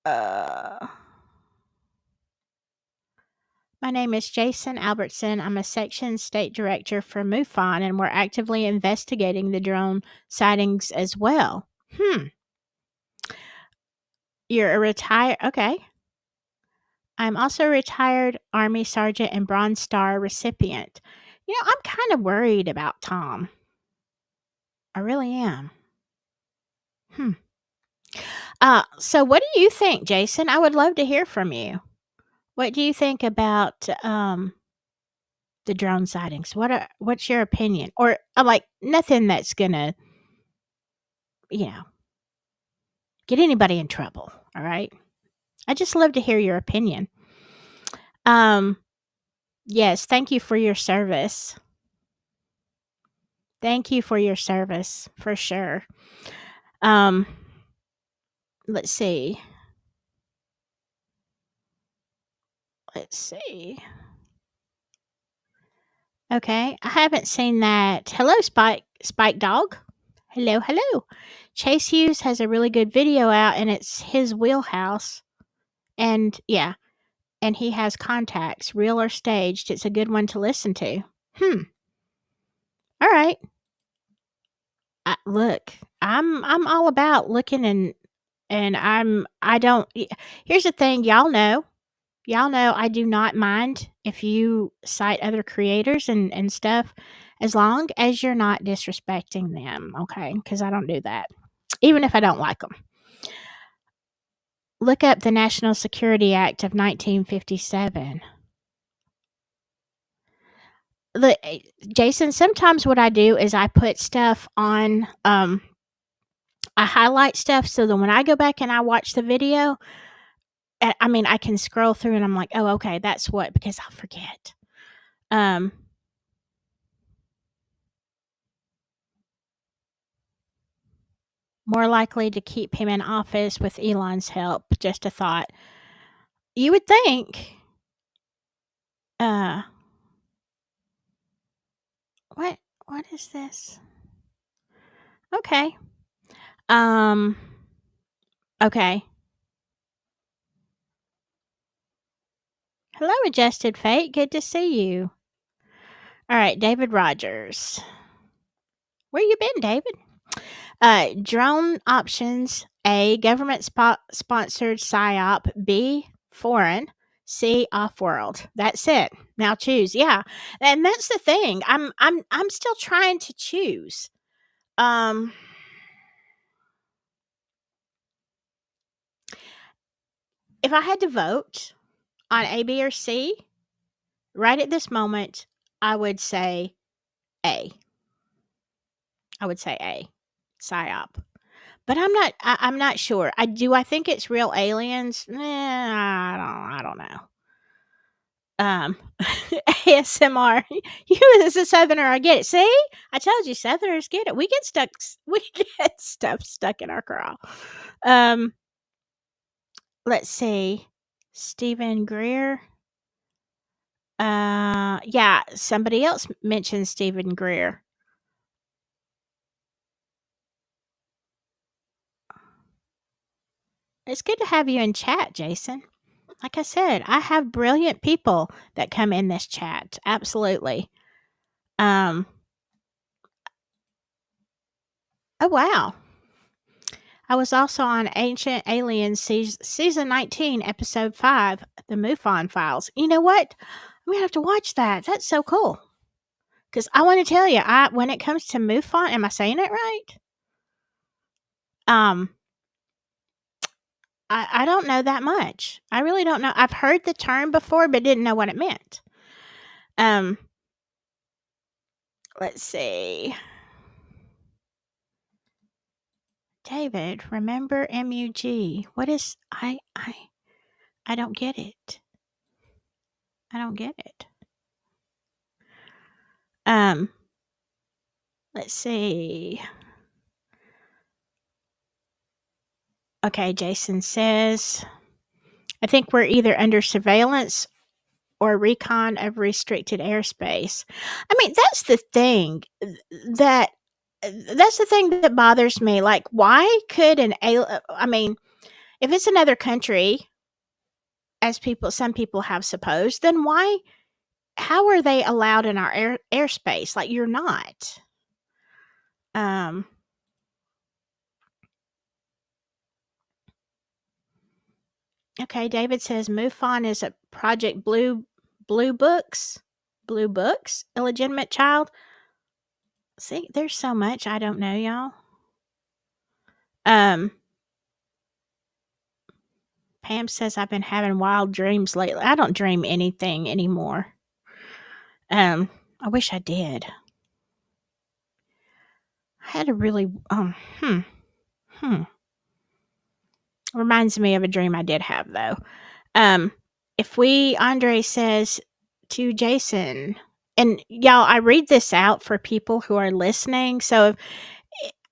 Uh, my name is Jason Albertson. I'm a section state director for MUFON, and we're actively investigating the drone sightings as well. You're a retired. Okay. I'm also a retired Army Sergeant and Bronze Star recipient. I'm kind of worried about Tom. I really am. Hmm. So what do you think, Jason? I would love to hear from you. What do you think about the drone sightings? What's your opinion? Or like nothing that's gonna, you know, get anybody in trouble. All right. I just love to hear your opinion. Um, yes, thank you for your service. Thank you for your service for sure. Um, let's see. Let's see. Okay, I haven't seen that. Hello, Spike Dog. Hello, hello. Chase Hughes has a really good video out, and it's his wheelhouse. And yeah, and he has contacts, real or staged. It's a good one to listen to. All right. Look, I'm all about looking and I don't. Here's the thing, y'all know. Y'all know I do not mind if you cite other creators and stuff, as long as you're not disrespecting them, okay? Because I don't do that, even if I don't like them. Look up the National Security Act of 1957. Look, Jason, sometimes what I do is I put stuff on, I highlight stuff so that when I go back and I watch the video, I mean, I can scroll through and I'm like, oh, okay, that's what, because I'll forget. More likely to keep him in office with Elon's help. Just a thought. You would think. Uh, what? What is this? Okay. Um. Okay. Hello, Adjusted Fate. Good to see you. All right, David Rogers. Where you been, David? Drone options: A, government sponsored psyop; B, foreign; C, off world. That's it. Now choose. Yeah, and that's the thing. I'm still trying to choose. Um, if I had to vote on A, B, or C, right at this moment, I would say A. I would say A, psyop. But I'm not sure. I think it's real aliens? I don't know. ASMR. You as a Southerner, I get it. See? I told you Southerners get it. We get we get stuff stuck in our craw. Let's see. Stephen Greer. Yeah, somebody else mentioned Stephen Greer. It's good to have you in chat, Jason. Like I said, I have brilliant people that come in this chat. Absolutely. Oh wow. I was also on Ancient Aliens season 19, episode 5, the MUFON files. You know what? I'm gonna have to watch that. That's so cool. Because I want to tell you, when it comes to MUFON, am I saying it right? I don't know that much. I really don't know. I've heard the term before, but didn't know what it meant. Let's see. David, remember MUG. What is I don't get it. I don't get it. Let's see. Okay, Jason says, I think we're either under surveillance or recon of restricted airspace. I mean, that's the thing that bothers me. Like, why could I mean, if it's another country, as some people have supposed, then how are they allowed in our airspace? Like, you're not. Okay, David says MUFON is a Project Blue Books. Blue Books? Illegitimate child? See, there's so much I don't know, y'all. Pam says I've been having wild dreams lately. I don't dream anything anymore. I wish I did. I had a really reminds me of a dream I did have though. Andre says to Jason, and y'all, I read this out for people who are listening. So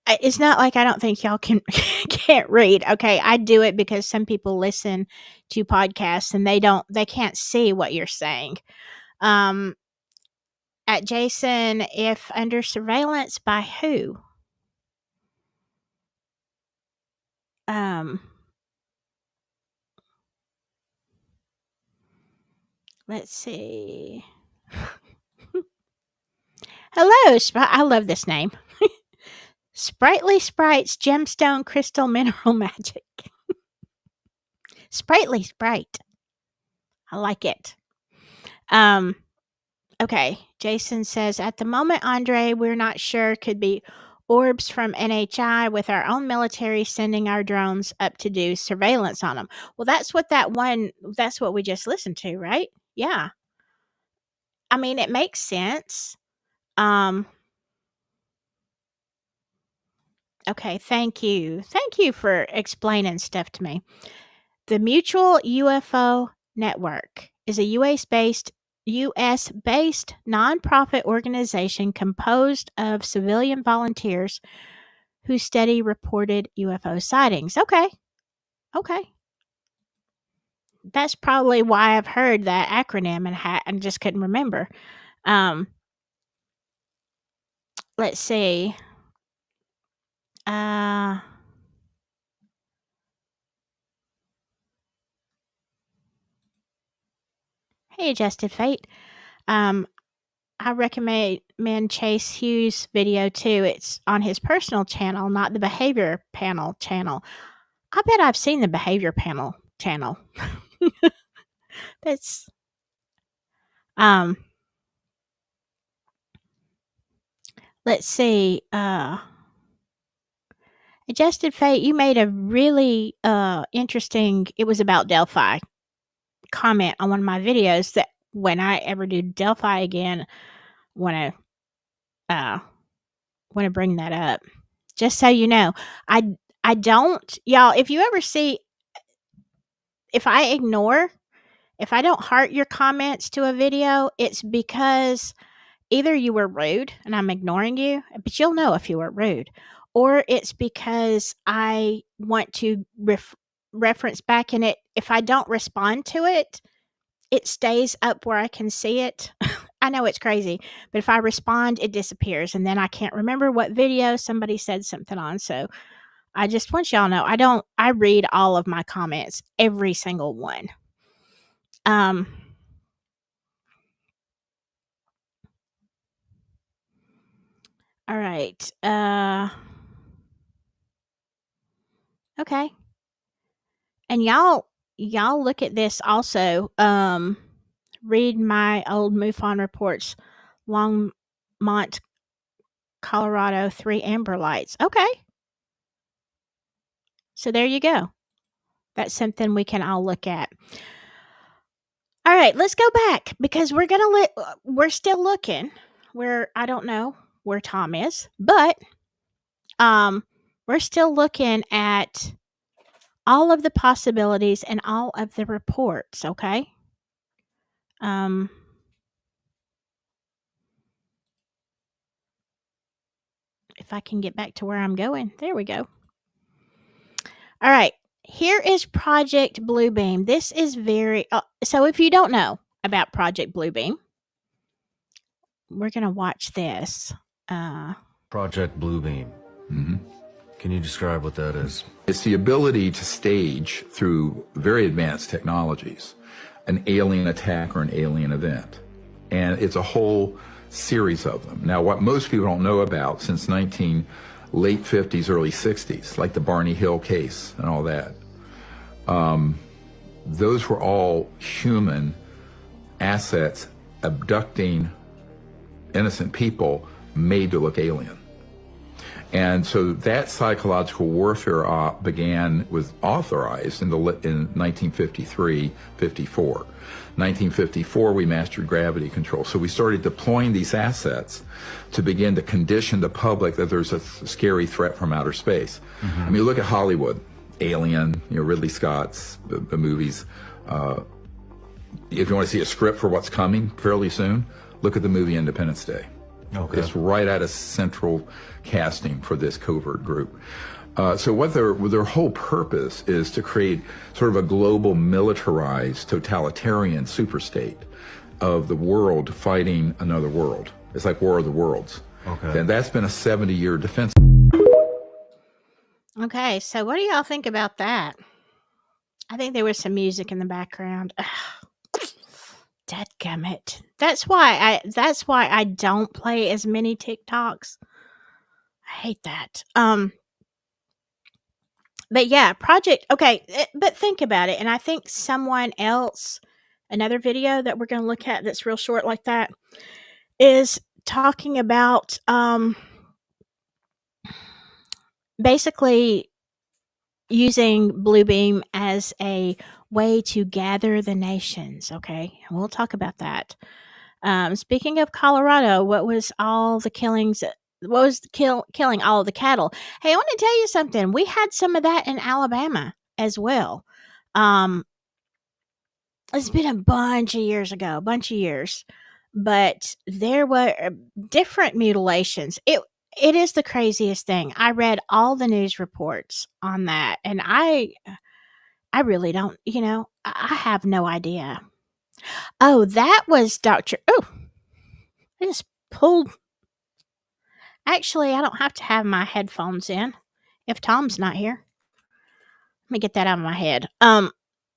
it's not like I don't think y'all can't read. Okay, I do it because some people listen to podcasts and they can't see what you're saying. At Jason, if under surveillance by who? Let's see. Hello, I love this name. Sprightly Sprites Gemstone Crystal Mineral Magic. Sprightly Sprite. I like it. Okay. Jason says, at the moment, Andre, we're not sure. Could be orbs from NHI with our own military sending our drones up to do surveillance on them. Well, that's what we just listened to, right? Yeah. I mean, it makes sense. Okay, thank you. Thank you for explaining stuff to me. The Mutual UFO Network is a US-based nonprofit organization composed of civilian volunteers who study reported UFO sightings. Okay. That's probably why I've heard that acronym and just couldn't remember. Let's see. Hey, Adjusted Fate. I recommend Chase Hughes' video too. It's on his personal channel, not the Behavior Panel channel. I bet I've seen the Behavior Panel channel. That's let's see. Adjusted Fate, you made a really interesting, it was about Delphi, comment on one of my videos that when I ever do Delphi again, want to want to bring that up. Just so you know, I don't, y'all. If you ever see, if I don't heart your comments to a video, it's because either you were rude and I'm ignoring you, but you'll know if you were rude, or it's because I want to reference back in it. If I don't respond to it, it stays up where I can see it. I know it's crazy, but if I respond, it disappears, and then I can't remember what video somebody said something on. So I just want y'all to know I read all of my comments, every single one. All right. Okay. And y'all look at this also. Read my old MUFON reports. Longmont, Colorado, 3 amber lights. Okay. So there you go. That's something we can all look at. All right, let's go back because we're still looking where I don't know where Tom is, but we're still looking at all of the possibilities and all of the reports, okay? If I can get back to where I'm going. There we go. All right. Here is Project Bluebeam. This is very so if you don't know about Project Bluebeam, we're going to watch this. Project Bluebeam. Mm-hmm. Can you describe what that is? It's the ability to stage through very advanced technologies an alien attack or an alien event. And it's a whole series of them. Now, what most people don't know about since late 50s, early 60s, like the Barney Hill case and all that, those were all human assets abducting innocent people made to look alien. And so that psychological warfare was authorized in 1953, 54. 1954, we mastered gravity control. So we started deploying these assets to begin to condition the public that there's a scary threat from outer space. Mm-hmm. I mean, look at Hollywood, Alien, Ridley Scott's the movies. If you want to see a script for what's coming fairly soon, look at the movie Independence Day. Okay. It's right out of central casting for this covert group. So what their whole purpose is to create sort of a global militarized totalitarian superstate of the world fighting another world. It's like War of the Worlds. Okay. And that's been a 70-year defense. Okay, so what do y'all think about that? I think there was some music in the background. Dadgummit. That's why I don't play as many TikToks. I hate that. But yeah, but think about it. And I think someone else, another video that we're going to look at that's real short like that, is talking about basically using Bluebeam as a way to gather the nations. Okay, and we'll talk about that. Speaking of Colorado, what was all the killings? What was killing all of the cattle? Hey, I want to tell you something. We had some of that in Alabama as well. It's been a bunch of years ago, but there were different mutilations. It is the craziest thing. I read all the news reports on that, and I really don't. I have no idea. Oh, that was Dr. Oh, I just pulled. Actually, I don't have to have my headphones in if Tom's not here. Let me get that out of my head.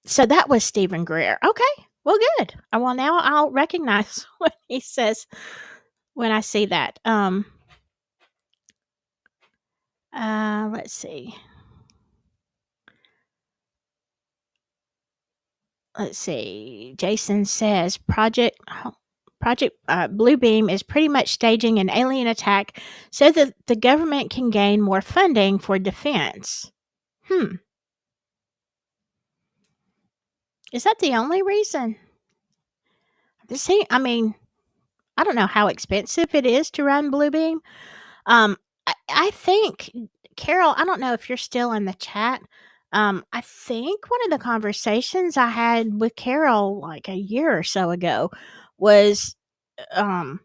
So that was Stephen Greer. Okay, well, good. Well, now I'll recognize what he says when I see that. Let's see. Jason says Project Bluebeam is pretty much staging an alien attack so that the government can gain more funding for defense. Is that the only reason? I mean, I don't know how expensive it is to run Bluebeam. I think, Carol, I don't know if you're still in the chat. I think one of the conversations I had with Carol like a year or so ago was um,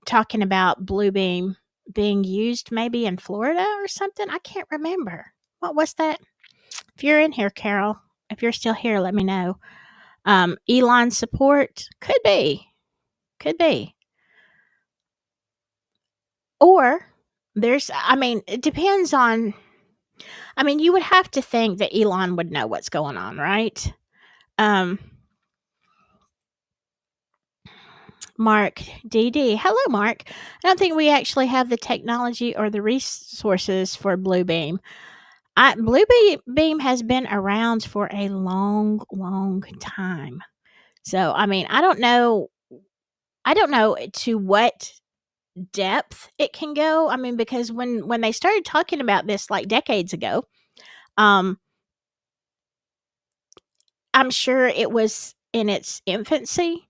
talking about Blue Beam being used maybe in Florida or something. I can't remember. What was that? If you're in here, Carol, if you're still here, let me know. Elon support could be, could be, or I mean, it depends on. I mean, you would have to think that Elon would know what's going on, right? Um, Mark DD. Hello, Mark. I don't think we actually have the technology or the resources for Bluebeam. Bluebeam has been around for a long, long time. So, I mean, I don't know. I don't know to what depth it can go. I mean, because when they started talking about this like decades ago, um, I'm sure it was in its infancy.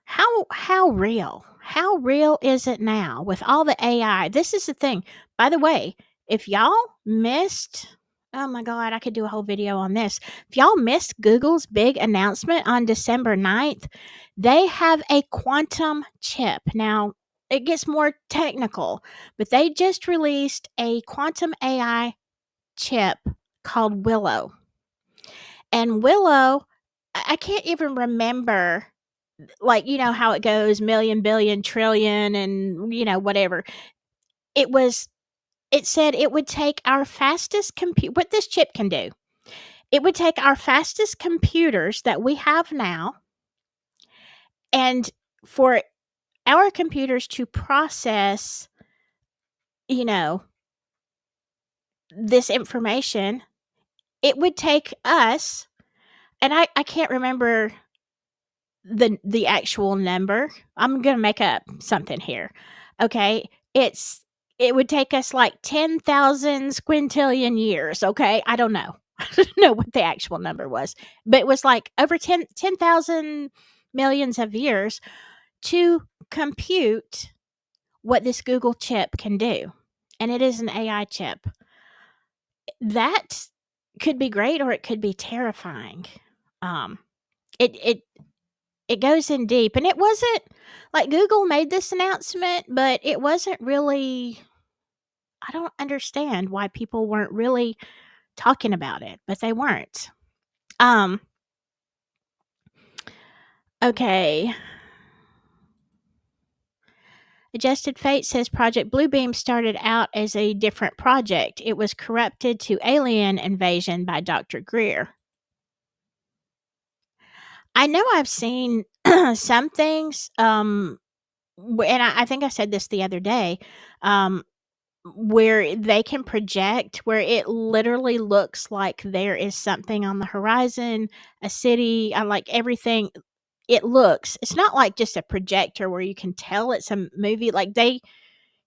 How real? How real is it now with all the AI? This is the thing. By the way, if y'all missed, oh my god, I could do a whole video on this. If y'all missed Google's big announcement on December 9th, they have a quantum chip. Now, it gets more technical, but they just released a quantum AI chip called Willow. And Willow, I can't even remember, like, you know how it goes million, billion, trillion, and, you know, whatever. It said it would take our fastest what this chip can do. It would take our fastest computers that we have now, and for our computers to process, you know, this information, it would take us, and I can't remember the actual number. I'm gonna make up something here. Okay. It would take us like 10,000 squintillion years. Okay. I don't know. I don't know what the actual number was, but it was like over 10,000 millions of years to compute what this Google chip can do. And it is an AI chip. That could be great or it could be terrifying. Um, it it goes in deep, and it wasn't like Google made this announcement, but it wasn't really. I don't understand why people weren't really talking about it, but they weren't. Um, okay. Adjusted Fate says Project Bluebeam started out as a different project. It was corrupted to alien invasion by Dr. Greer. I know I've seen some things, and I think I said this the other day, um, where they can project, where it literally looks like there is something on the horizon, a city, like everything. It's not like just a projector where you can tell it's a movie. Like they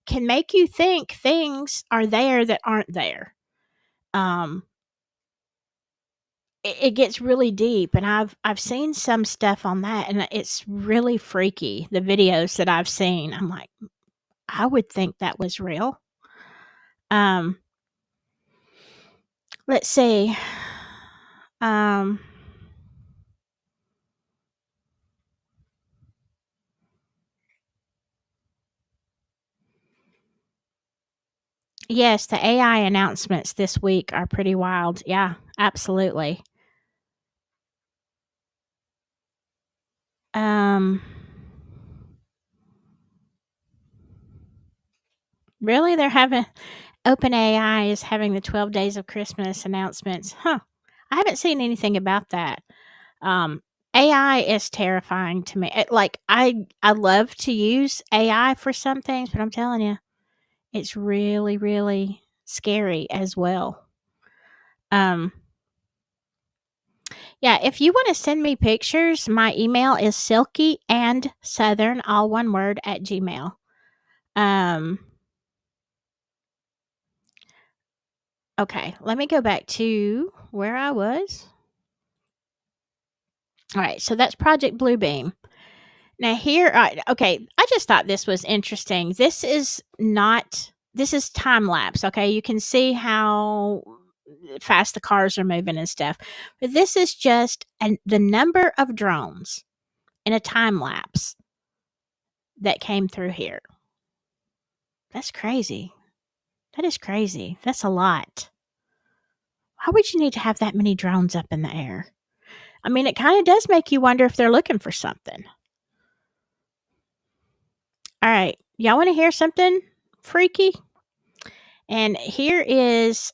can make you think things are there that aren't there. Um, it gets really deep, and I've seen some stuff on that, and it's really freaky. The videos that I've seen, I'm like, I would think that was real. Um, let's see. Um, yes, the AI announcements this week are pretty wild. Yeah, absolutely. Um, really, they're having OpenAI is having the 12 Days of Christmas announcements. Huh. I haven't seen anything about that. Um, AI is terrifying to me. Like I love to use AI for some things, but I'm telling you, it's really, really scary as well. Yeah, if you want to send me pictures, my email is silkyandSouthern, all one word, at Gmail. Okay, let me go back to where I was. All right, so that's Project Bluebeam. Now here, okay, I just thought this was interesting. This is not this is time lapse, okay? You can see how fast the cars are moving and stuff. But this is just the number of drones in a time lapse that came through here. That's crazy. That is crazy. That's a lot. Why would you need to have that many drones up in the air? I mean, it kind of does make you wonder if they're looking for something. All right. Y'all want to hear something freaky? And here is,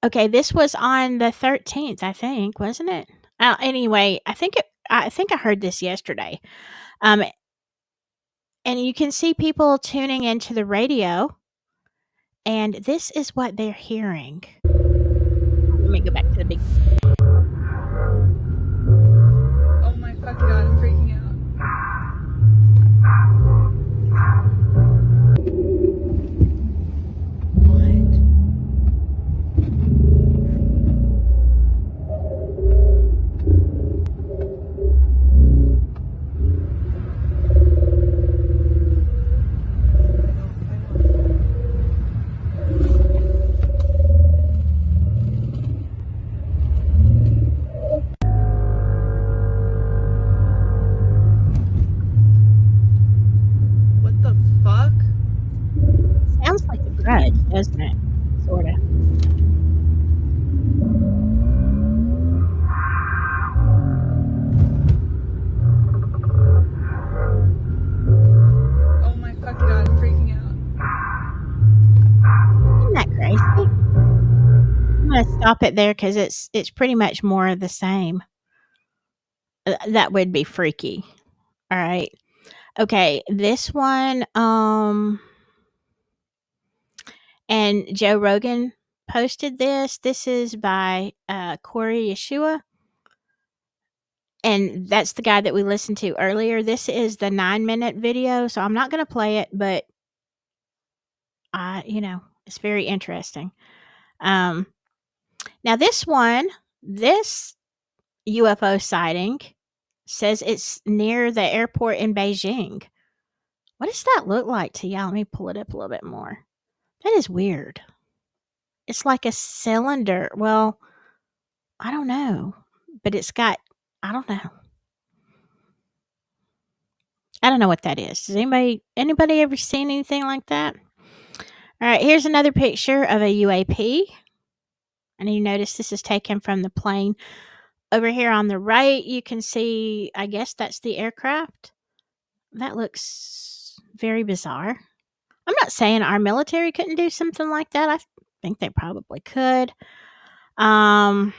okay, this was on the 13th, I think, wasn't it? Anyway, I think I heard this yesterday. And you can see people tuning into the radio, and this is what they're hearing. Let me go back to the big. Oh my fucking god, I'm freaking out. Sounds like The Grudge, doesn't it? Sorta. Oh my fucking god, I'm freaking out. Isn't that crazy? I'm gonna stop it there because it's pretty much more of the same. That would be freaky. All right. Okay, this one, and Joe Rogan posted this. This is by Corey Yeshua. And that's the guy that we listened to earlier. This is the 9-minute video, so I'm not going to play it, but it's very interesting. Now this UFO sighting says it's near the airport in Beijing. What does that look like to y'all? Let me pull it up a little bit more. That is weird. It's like a cylinder. Well, I don't know, but it's got, I don't know. I don't know what that is. Does anybody ever seen anything like that? All right, here's another picture of a UAP. And you notice this is taken from the plane. Over here on the right, you can see, I guess that's the aircraft. That looks very bizarre. I'm not saying our military couldn't do something like that. I think they probably could. I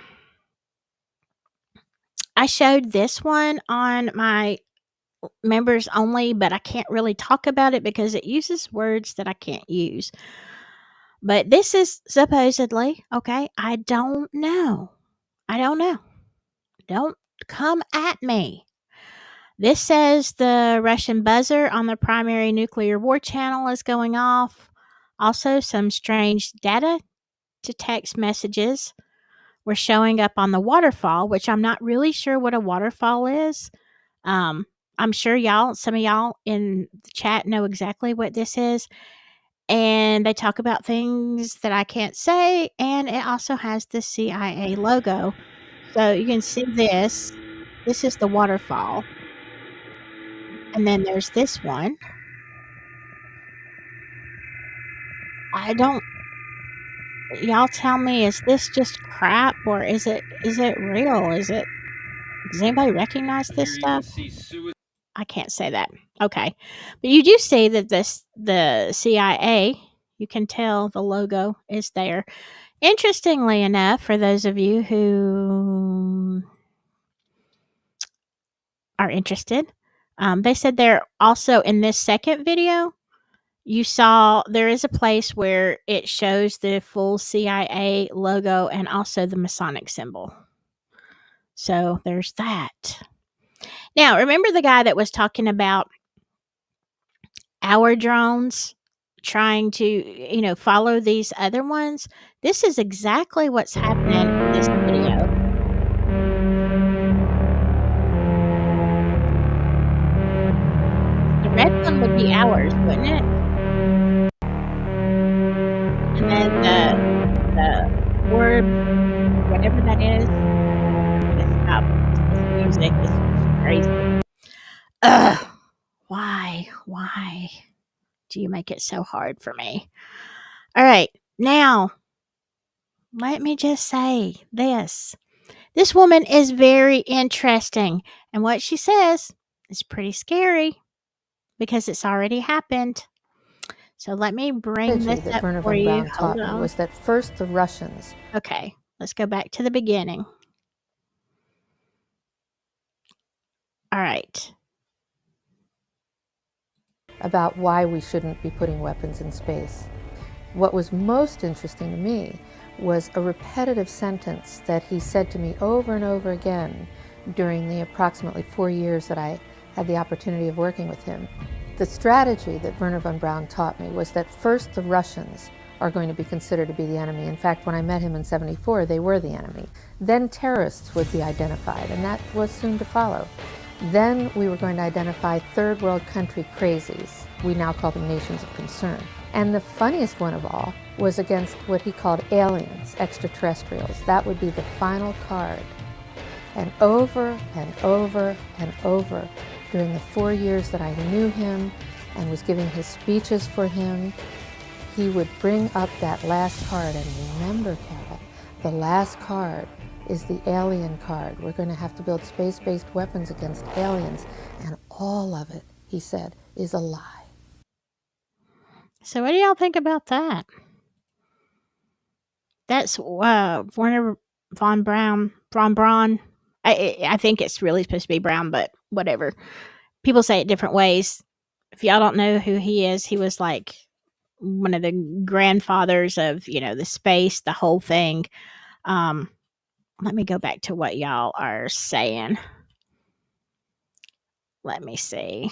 showed this one on my members only, but I can't really talk about it because it uses words that I can't use. But this is supposedly, okay, I don't know. Don't come at me. This says the Russian buzzer on the primary nuclear war channel is going off. Also, some strange data to text messages were showing up on the waterfall, which I'm not really sure what a waterfall is. I'm sure some of y'all in the chat know exactly what this is. And they talk about things that I can't say. And it also has the CIA logo. So you can see this. This is the waterfall. And then there's this one. Y'all tell me, is this just crap or is it real? Does anybody recognize this stuff? I can't say that. Okay. But you do see that the CIA, you can tell the logo is there. Interestingly enough, for those of you who are interested, they said they're also in this second video. You saw there is a place where it shows the full CIA logo and also the Masonic symbol. So there's that. Now, remember the guy that was talking about our drones trying to, follow these other ones? This is exactly what's happening in this video. The red one would be ours, wouldn't it? is. I'm gonna stop this music. It's crazy. Ugh. Why? Why do you make it so hard for me? All right. Now, let me just say this. This woman is very interesting, and what she says is pretty scary because it's already happened. So let me bring this Strategy that up Werner for von you. Braun Hold taught me on. was that first the Russians. Okay, let's go back to the beginning. All right. About why we shouldn't be putting weapons in space. What was most interesting to me was a repetitive sentence that he said to me over and over again during the approximately 4 years that I had the opportunity of working with him. The strategy that Werner von Braun taught me was that first the Russians are going to be considered to be the enemy. In fact, when I met him in '74, they were the enemy. Then terrorists would be identified, and that was soon to follow. Then we were going to identify third world country crazies. We now call them nations of concern. And the funniest one of all was against what he called aliens, extraterrestrials. That would be the final card. And over and over and over during the 4 years that I knew him and was giving his speeches for him, he would bring up that last card. And remember, Carol, the last card is the alien card. We're going to have to build space-based weapons against aliens. And all of it, he said, is a lie. So what do y'all think about that? That's Werner von Braun. Von Braun. I think it's really supposed to be Brown, but whatever. People say it different ways. If y'all don't know who he is, he was like one of the grandfathers of the space, the whole thing. Let me go back to what y'all are saying. Let me see.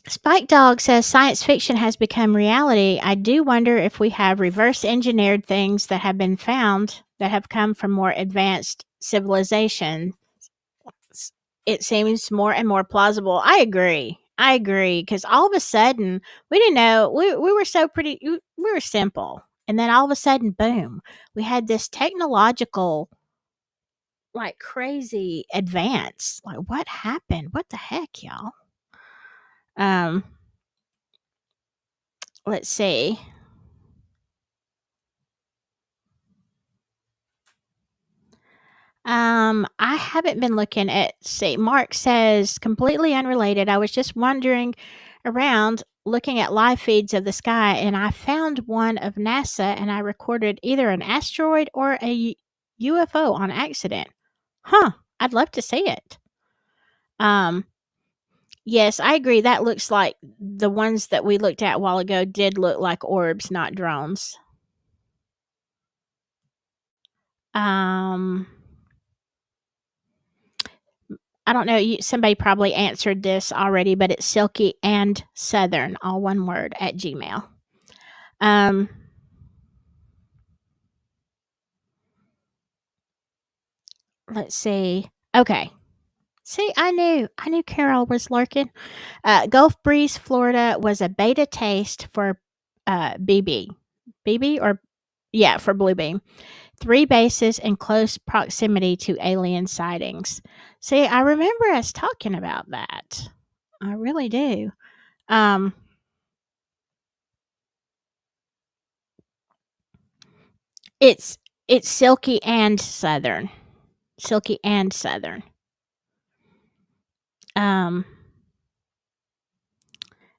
Spike Dog says science fiction has become reality. I do wonder if we have reverse engineered things that have been found that have come from more advanced civilization. It seems more and more plausible. I agree. I agree. Because all of a sudden, we didn't know. We were so pretty, we were simple. And then all of a sudden, boom, we had this technological, like crazy advance. Like, what happened? What the heck, y'all? Um, let's see. I haven't been looking at see, Mark says completely unrelated. I was just wandering around looking at live feeds of the sky and I found one of NASA and I recorded either an asteroid or a UFO on accident. Huh, I'd love to see it. Um, yes, I agree. That looks like the ones that we looked at a while ago did look like orbs, not drones. Um, I don't know. Somebody probably answered this already, but it's Silky and Southern, all one word, at Gmail. Let's see. Okay. See, I knew Carol was lurking. Gulf Breeze, Florida was a beta taste for BB. BB or, yeah, for Bluebeam. 3 bases in close proximity to alien sightings. See, I remember us talking about that. I really do. It's Silky and Southern. Silky and Southern.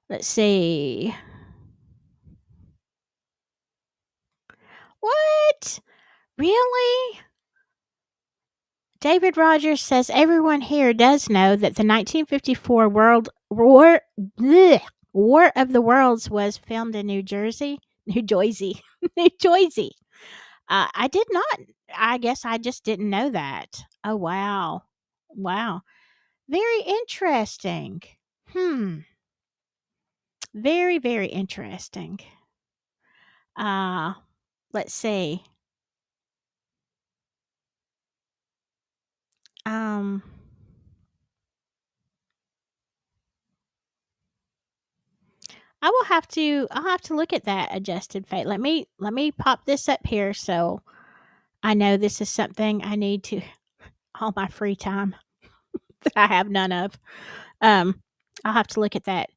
Let's see. What? Really? David Rogers says everyone here does know that the 1954 War of the Worlds was filmed in New Jersey. New Jersey. New Jersey. I did not. I guess I just didn't know that. Oh, wow. Wow. Very interesting. Very, very interesting. Let's see. Um I'll have to look at that adjusted fate. Let me pop this up here so I know this is something I need to all my free time that I have none of. Um, I'll have to look at that.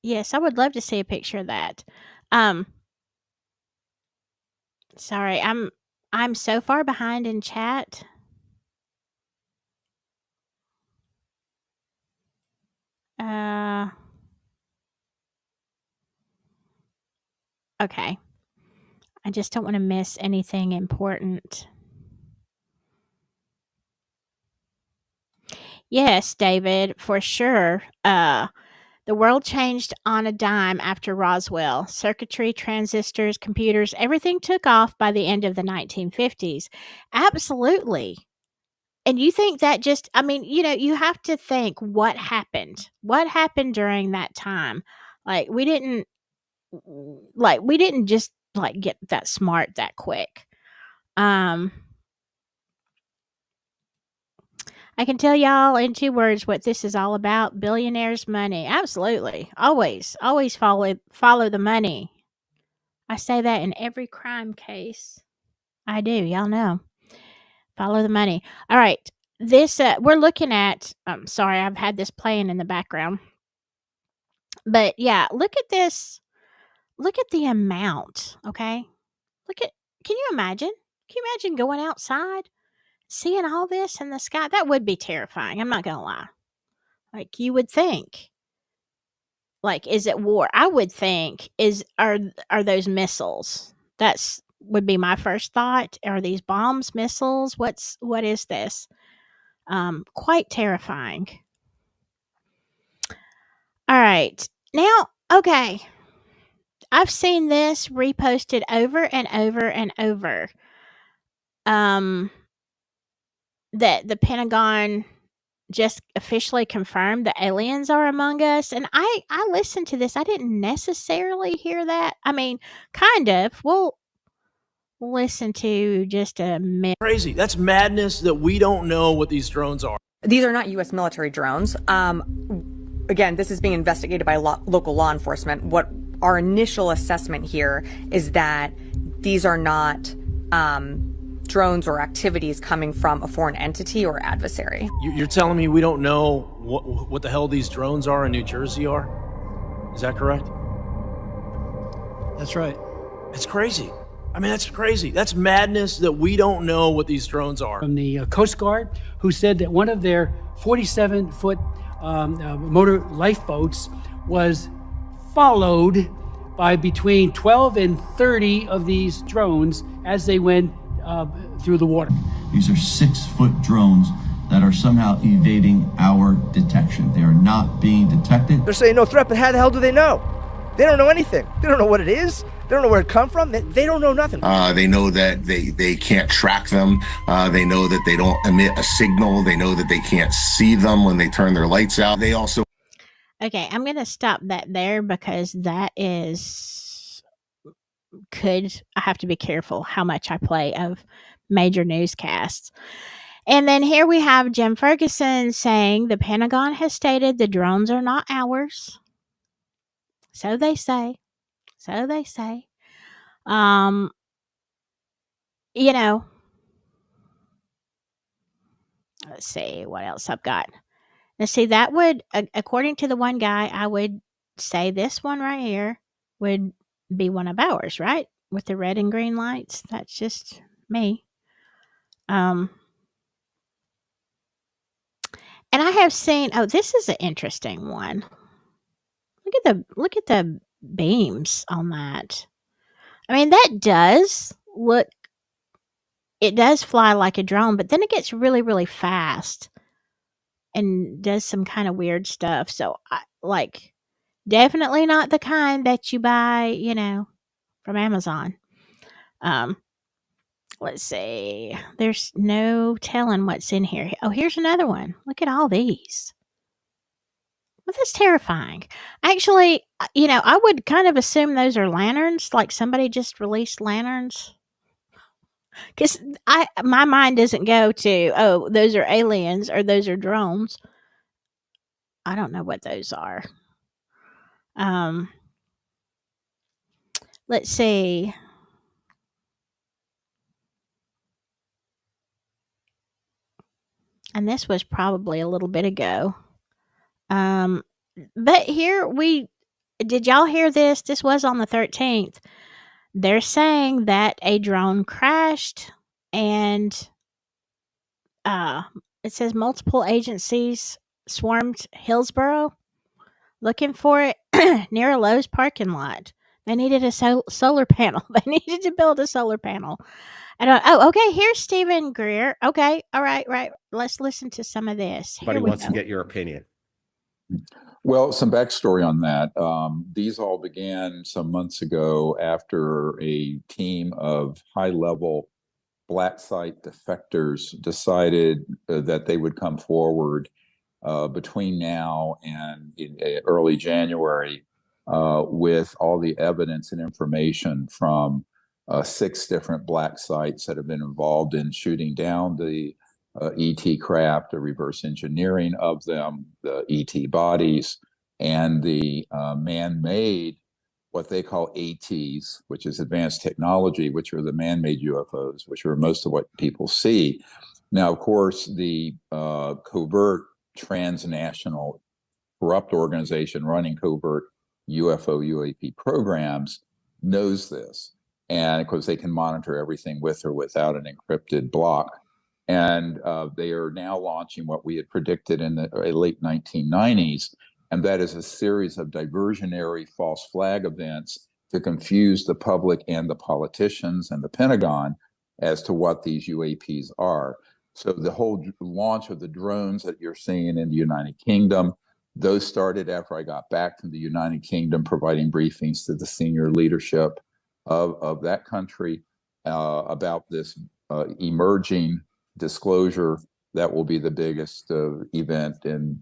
Yes, I would love to see a picture of that. Um, sorry, I'm so far behind in chat. Okay. I just don't want to miss anything important. Yes, David, for sure. The world changed on a dime after Roswell. Circuitry, transistors, computers, everything took off by the end of the 1950s. Absolutely. And you think that just, I mean, you have to think what happened. What happened during that time? Like we didn't just like get that smart that quick. Um I can tell y'all in 2 words what this is all about. Billionaires' money. Absolutely. Always follow the money. I say that in every crime case. I do. Y'all know. Follow the money. All right. This we're looking at sorry, I've had this playing in the background. But yeah, look at this. Look at the amount, okay? Look at Can you imagine? Can you imagine going outside, seeing all this in the sky? That would be terrifying. I'm not going to lie. Like you would think. Like, is it war? I would think are those missiles? That's would be my first thought. Are these bombs, missiles? What is this? Quite terrifying. All right. Now, okay. I've seen this reposted over and over and over. That the Pentagon just officially confirmed that aliens are among us, and I listened to this. I didn't necessarily hear that. I mean, kind of. We'll listen to just a minute. Crazy. That's madness that we don't know what these drones are. These are not U.S. military drones. Again, this is being investigated by local law enforcement. What our initial assessment here is that these are not drones or activities coming from a foreign entity or adversary. You're telling me we don't know what the hell these drones are in New Jersey are? Is that correct? That's right. It's crazy. I mean, that's crazy. That's madness that we don't know what these drones are. From the Coast Guard, who said that one of their 47-foot motor lifeboats was followed by between 12 and 30 of these drones as they went through the water. These are 6-foot drones that are somehow evading our detection. They are not being detected. They're saying no threat, but how the hell do they know? They don't know anything. They don't know what it is. They don't know where it come from. They don't know nothing. They know that they can't track them. They know that they don't emit a signal. They know that they can't see them when they turn their lights out. They also... Okay, I'm going to stop that there because that is... I have to be careful how much I play of major newscasts. And then here we have Jim Ferguson saying the Pentagon has stated the drones are not ours. So they say. So they say. You know, let's see what else I've got. Now, see, that would, according to the one guy, I would say this one right here would be one of ours, right? With the red and green lights. That's just me. And I have seen, oh, this is an interesting one. Look at the beams on that. I mean, that does look, it does fly like a drone, but then it gets really, really fast and does some kind of weird stuff. So, definitely not the kind that you buy, from Amazon. Let's see. There's no telling what's in here. Oh, here's another one. Look at all these. Well, that's terrifying. Actually, I would kind of assume those are lanterns, like somebody just released lanterns. Because my mind doesn't go to, oh, those are aliens or those are drones. I don't know what those are. Um, let's see. And this was probably a little bit ago. But here did y'all hear this? This was on the 13th. They're saying that a drone crashed and it says multiple agencies swarmed Hillsboro looking for it near a Lowe's parking lot. They needed a solar panel. They needed to build a solar panel. Okay, here's Stephen Greer. Okay, all right. Let's listen to some of this. Somebody wants to get your opinion. Well, some backstory on that. These all began some months ago after a team of high-level black site defectors decided that they would come forward between now and early January with all the evidence and information from 6 different black sites that have been involved in shooting down the ET craft, the reverse engineering of them, the ET bodies, and the man-made, what they call ATs, which is advanced technology, which are the man-made UFOs, which are most of what people see. Now, of course, the covert transnational corrupt organization running covert UFO UAP programs knows this. And of course, they can monitor everything with or without an encrypted block. And they are now launching what we had predicted in the late 1990s, and that is a series of diversionary false flag events to confuse the public and the politicians and the Pentagon as to what these UAPs are. So the whole launch of the drones that you're seeing in the United Kingdom, those started after I got back from the United Kingdom, providing briefings to the senior leadership of that country about this emerging disclosure that will be the biggest event in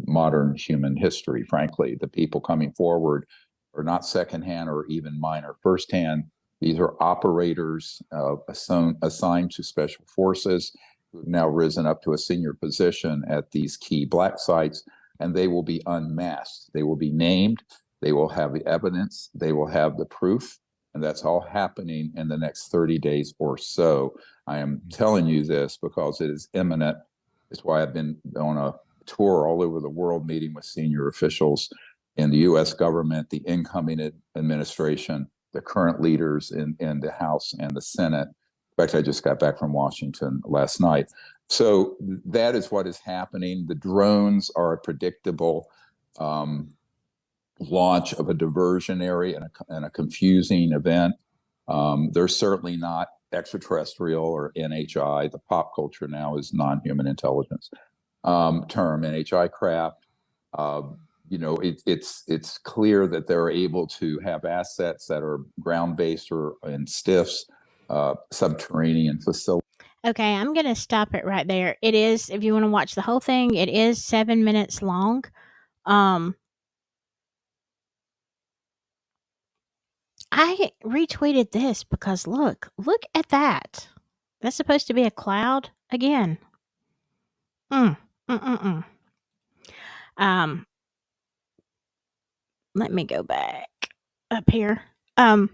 modern human history, frankly. The people coming forward are not secondhand or even mine or firsthand. These are operators assigned to special forces who have now risen up to a senior position at these key black sites, and they will be unmasked. They will be named. They will have the evidence. They will have the proof. And that's all happening in the next 30 days or so. I am telling you this because it is imminent. It's why I've been on a tour all over the world meeting with senior officials in the U.S. government, the incoming administration, the current leaders in the House and the Senate. In fact, I just got back from Washington last night. So that is what is happening. The drones are a predictable launch of a diversionary and a confusing event. They're certainly not extraterrestrial or NHI. The pop culture now is non-human intelligence term, NHI craft. It's clear that they're able to have assets that are ground-based or in STIFs, subterranean facilities. Okay, I'm going to stop it right there. It is, if you want to watch the whole thing, it is 7 minutes long. I retweeted this because look at that. That's supposed to be a cloud again. Let me go back up here. One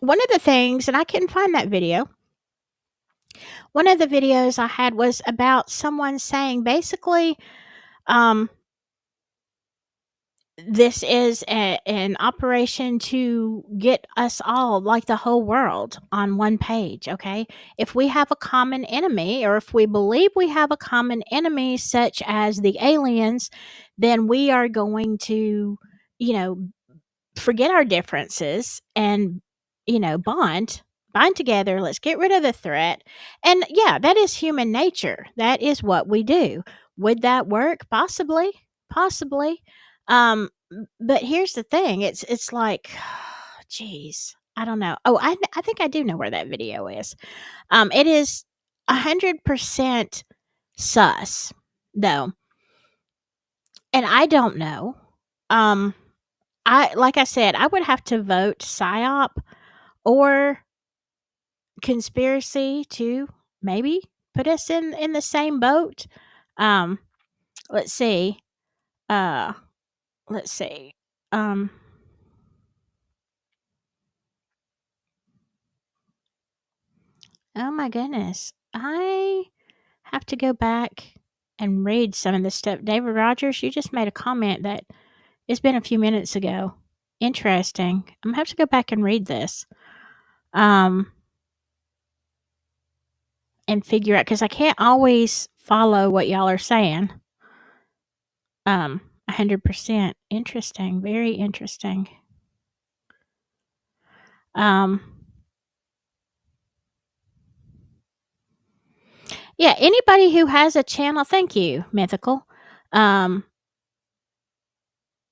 of the things, and I couldn't find that video. One of the videos I had was about someone saying basically, this is an operation to get us all, like the whole world, on one page, okay? If we have a common enemy, or if we believe we have a common enemy, such as the aliens, then we are going to, forget our differences and, bond together. Let's get rid of the threat. And yeah, that is human nature. That is what we do. Would that work? Possibly. But here's the thing. It's like, geez, I don't know. Oh, I think I do know where that video is. It is 100% sus, though. And I don't know. Like I said, I would have to vote psyop or conspiracy to maybe put us in the same boat. Let's see. Uh, let's see. Um, oh my goodness. I have to go back and read some of this stuff. David Rogers, you just made a comment that it's been a few minutes ago. Interesting. I'm gonna have to go back and read this. And figure out, because I can't always follow what y'all are saying. 100%. Interesting. Very interesting. Yeah, anybody who has a channel, thank you, Mythical. Yeah,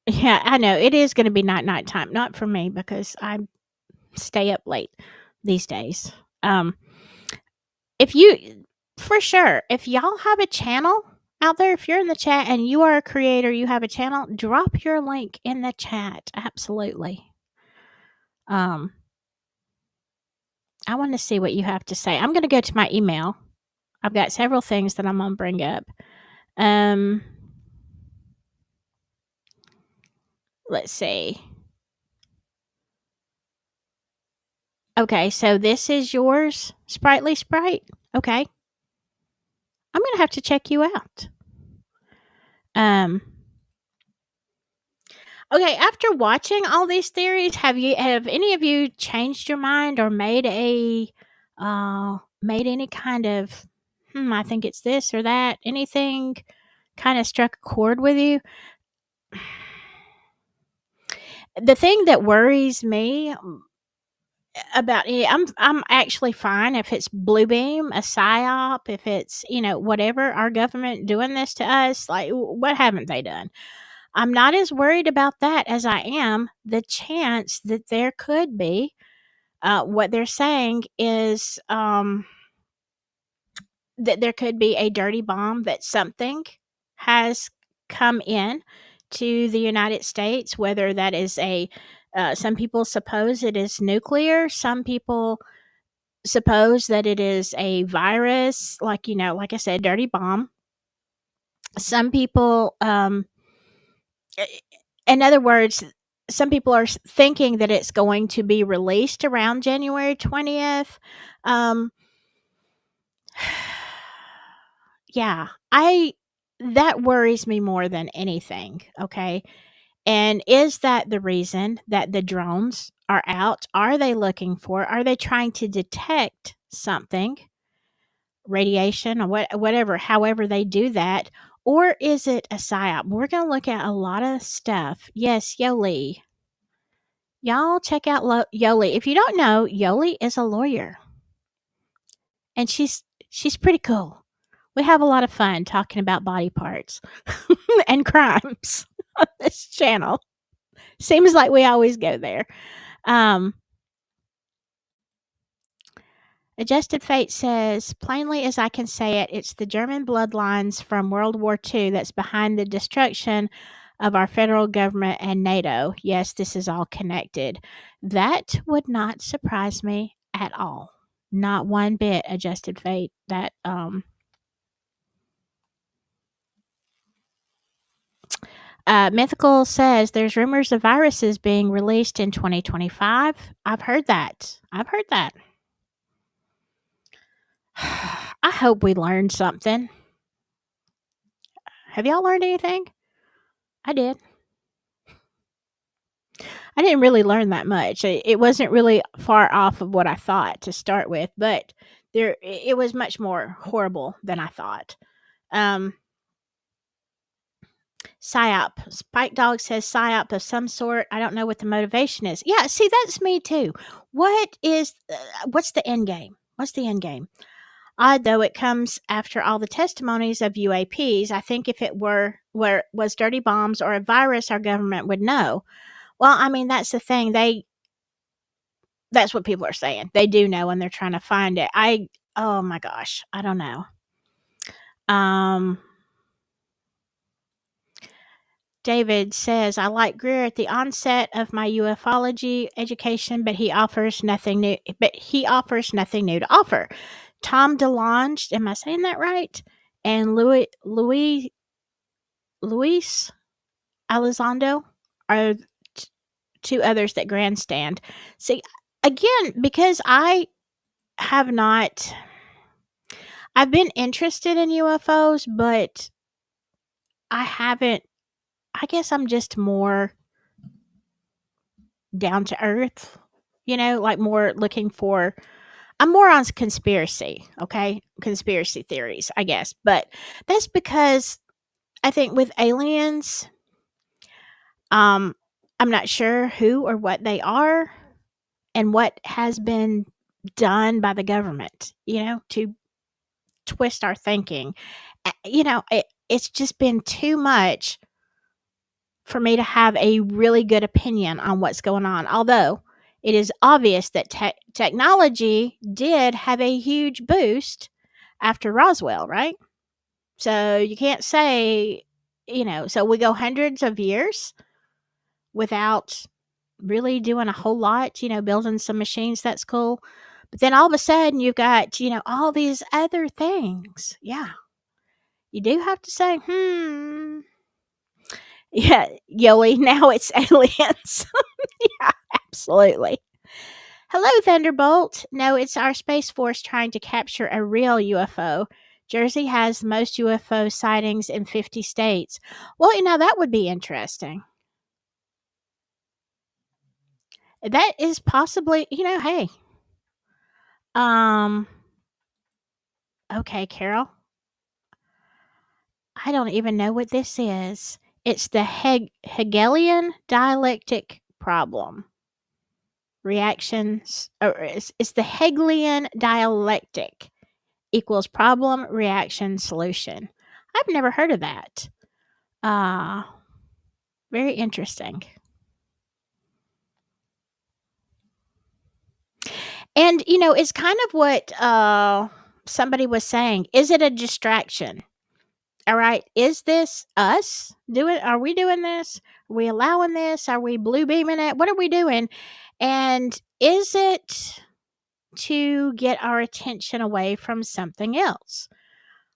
I know it is going to be night time. Not for me because I stay up late these days. If you, for sure, if y'all have a channel out there, if you're in the chat and you are a creator, you have a channel, drop your link in the chat. Absolutely. I want to see what you have to say. I'm going to go to my email. I've got several things that I'm going to bring up. Let's see. Okay, so this is yours, Sprightly Sprite. Okay. I'm going to have to check you out. Okay, after watching all these theories, have any of you changed your mind or made any kind of I think it's this or that, anything kind of struck a chord with you? The thing that worries me about it, I'm actually fine if it's Blue Beam, a psyop, if it's, whatever, our government doing this to us, like what haven't they done? I'm not as worried about that as I am the chance that there could be. What they're saying is that there could be a dirty bomb, that something has come in to the United States, whether that is some people suppose it is nuclear, some people suppose that it is a virus, like I said, dirty bomb. Some people, in other words, some people are thinking that it's going to be released around January 20th. Yeah, that worries me more than anything, okay? And is that the reason that the drones are out? Are they looking for? Are they trying to detect something? Radiation or whatever, however they do that, or is it a psyop? We're going to look at a lot of stuff. Yes, Yoli. Y'all check out Yoli. If you don't know, Yoli is a lawyer. And she's pretty cool. We have a lot of fun talking about body parts and crimes on this channel. Seems like we always go there. Adjusted Fate says, plainly as I can say it, it's the German bloodlines from World War II that's behind the destruction of our federal government and NATO. Yes, this is all connected. That would not surprise me at all. Not one bit, Adjusted Fate. That, Mythical says there's rumors of viruses being released in 2025. I've heard that. I hope we learned something. Have y'all learned anything? I did. I didn't really learn that much. It wasn't really far off of what I thought to start with, but it was much more horrible than I thought. Psyop. Spike Dog says psyop of some sort. I don't know what the motivation is. Yeah, see, that's me too. What's the end game? What's the end game? Odd though it comes after all the testimonies of UAPs. I think if it was dirty bombs or a virus, our government would know. Well, I mean, that's the thing. That's what people are saying. They do know and they're trying to find it. Oh my gosh, I don't know. David says, I like Greer at the onset of my ufology education, but he offers nothing new to offer. Tom DeLonge, am I saying that right? And Luis Elizondo are two others that grandstand. See, again, because I've been interested in UFOs, but I haven't, I guess I'm just more down to earth, like more looking for, I'm more on conspiracy, okay? Conspiracy theories, I guess. But that's because I think with aliens, I'm not sure who or what they are and what has been done by the government, to twist our thinking. It's just been too much for me to have a really good opinion on what's going on. Although it is obvious that technology did have a huge boost after Roswell, right? So you can't say, so we go hundreds of years without really doing a whole lot, building some machines. That's cool. But then all of a sudden you've got, all these other things. Yeah. You do have to say, yeah, Yoey, now it's aliens. Yeah, absolutely. Hello, Thunderbolt. No, it's our Space Force trying to capture a real UFO. Jersey has the most UFO sightings in 50 states. Well, that would be interesting. That is possibly, hey. Okay, Carol. I don't even know what this is. It's the Hegelian dialectic problem. Reactions, or it's the Hegelian dialectic equals problem, reaction, solution. I've never heard of that. Very interesting. And, it's kind of what somebody was saying. Is it a distraction? All right. Is this us doing? Are we doing this? Are we allowing this? Are we blue beaming it? What are we doing? And is it to get our attention away from something else?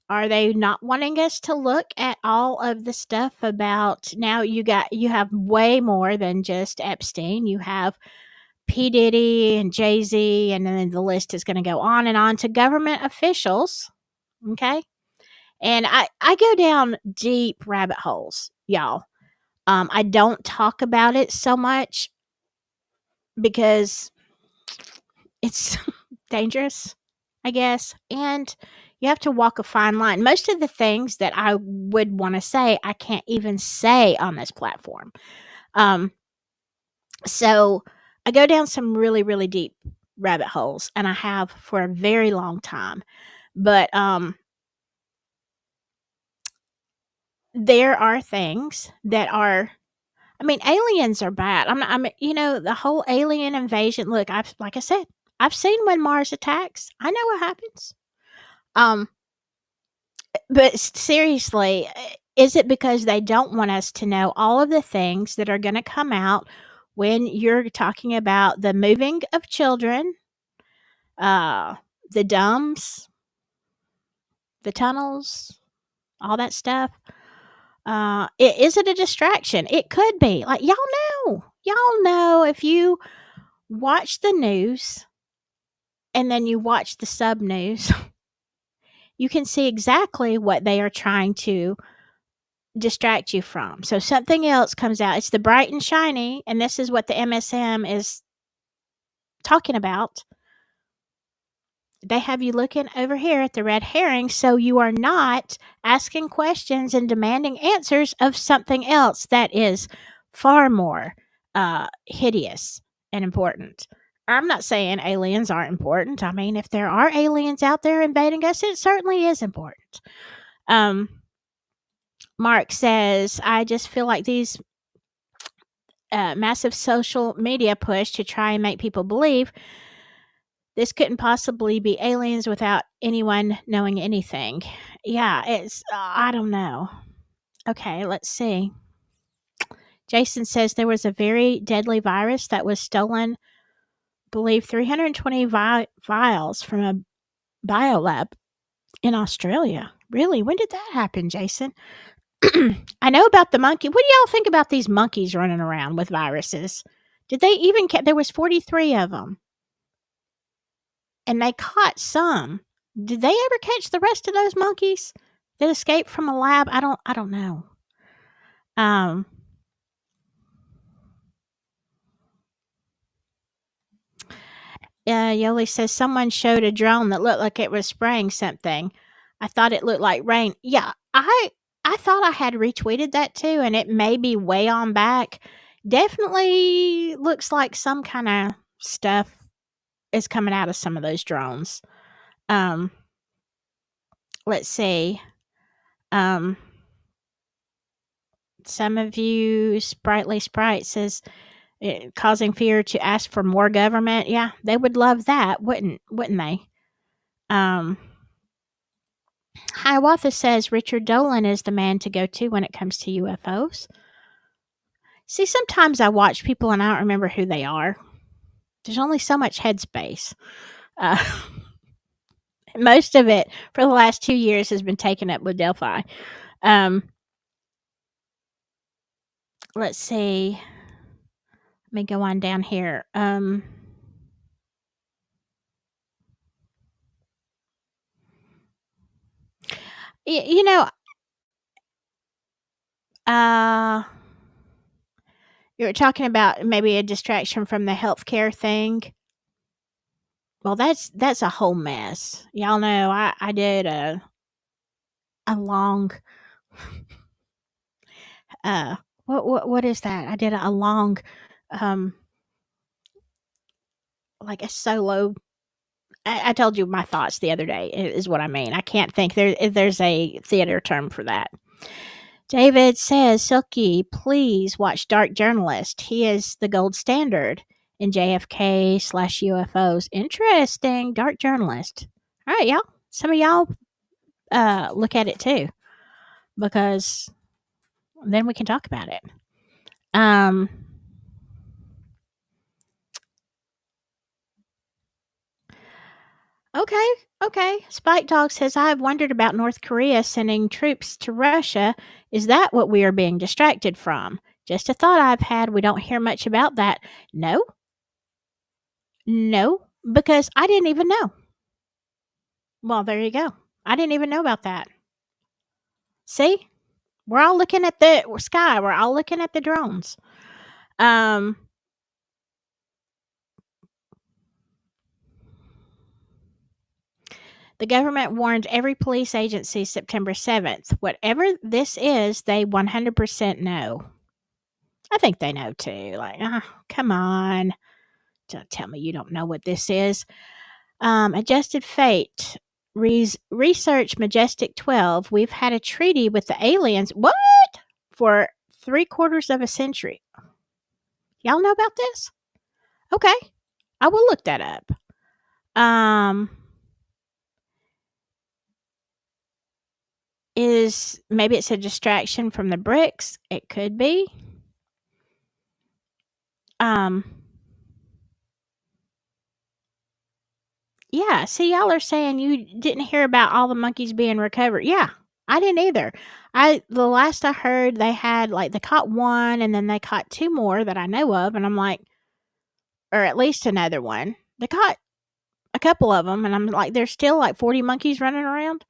Are they not wanting us to look at all of the stuff about now you have way more than just Epstein. You have P. Diddy and Jay-Z, and then the list is going to go on to government officials. Okay. And I go down deep rabbit holes, y'all. I don't talk about it so much because it's dangerous, I guess. And you have to walk a fine line. Most of the things that I would want to say, I can't even say on this platform. So I go down some really, really deep rabbit holes, and I have for a very long time. But there are things that are, aliens are bad. The whole alien invasion. Look, like I said, I've seen when Mars attacks. I know what happens. But seriously, is it because they don't want us to know all of the things that are going to come out when you're talking about the moving of children, the dumbs, the tunnels, all that stuff? Is it a distraction? It could be. Like, y'all know if you watch the news and then you watch the sub news, you can see exactly what they are trying to distract you from. So something else comes out. It's the bright and shiny, and this is what the MSM is talking about. They have you looking over here at the red herring, so you are not asking questions and demanding answers of something else that is far more hideous and important. I'm not saying aliens aren't important. If there are aliens out there invading us, it certainly is important. Mark says, I just feel like these massive social media push to try and make people believe this couldn't possibly be aliens without anyone knowing anything. Yeah, it's, I don't know. Okay, let's see. Jason says there was a very deadly virus that was stolen, believe 320 vials from a biolab in Australia. Really? When did that happen, Jason? I know about the monkey. What do y'all think about these monkeys running around with viruses? Did they even there was 43 of them, and they caught some. Did they ever catch the rest of those monkeys that escaped from a lab? I don't know. Yoli says someone showed a drone that looked like it was spraying something. I thought it looked like rain. Yeah, I thought I had retweeted that too, and it may be way on back. Definitely looks like some kind of stuff is coming out of some of those drones. Let's see. Some of you, Sprightly Sprite says, causing fear to ask for more government. Yeah, they would love that, wouldn't they? Hiawatha says Richard Dolan is the man to go to when it comes to UFOs. See, sometimes I watch people and I don't remember who they are. There's only so much headspace. Most of it for the last 2 years has been taken up with Delphi. Let's see. Let me go on down here. You know, you were talking about maybe a distraction from the healthcare thing. Well, that's a whole mess. Y'all know I did a long what is that? I did a long like a solo. I told you my thoughts the other day is what I mean. I can't think there's a theater term for that. David says, Silky, please watch Dark Journalist. He is the gold standard in JFK/UFOs. Interesting. Dark Journalist. All right, y'all. Some of y'all look at it too, because then we can talk about it. Okay. Spike Dog says, I have wondered about North Korea sending troops to Russia. Is that what we are being distracted from? Just a thought I've had. We don't hear much about that. No, because I didn't even know. Well, there you go. I didn't even know about that. See? We're all looking at the sky. We're all looking at the drones. The government warned every police agency September 7th. Whatever this is, they 100% know. I think they know too. Like, come on. Don't tell me you don't know what this is. Adjusted Fate. Research Majestic 12. We've had a treaty with the aliens. What? For 3/4 of a century. Y'all know about this? Okay. I will look that up. Maybe it's a distraction from the bricks? It could be. Yeah, see, y'all are saying you didn't hear about all the monkeys being recovered. Yeah, I didn't either. The last I heard, they had they caught one, and then they caught 2 more that I know of, and I'm like, or at least another one. They caught a couple of them, and I'm like, there's still 40 monkeys running around.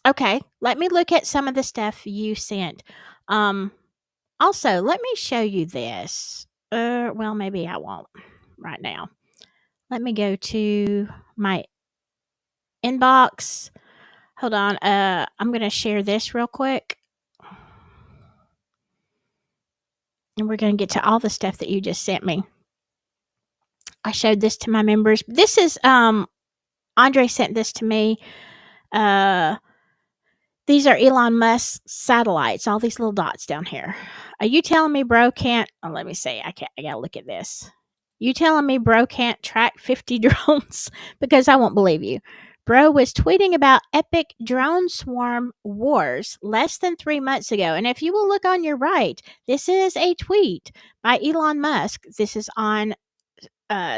Okay, let me look at some of the stuff you sent. Also, let me show you this. Well, maybe I won't right now. Let me go to my inbox. Hold on. I'm going to share this real quick. And we're going to get to all the stuff that you just sent me. I showed this to my members. This is, Andre sent this to me. These are Elon Musk's satellites, all these little dots down here. Are you telling me bro can't, let me see. I got to look at this. You telling me bro can't track 50 drones? Because I won't believe you. Bro was tweeting about epic drone swarm wars less than 3 months ago. And if you will look on your right, this is a tweet by Elon Musk. This is on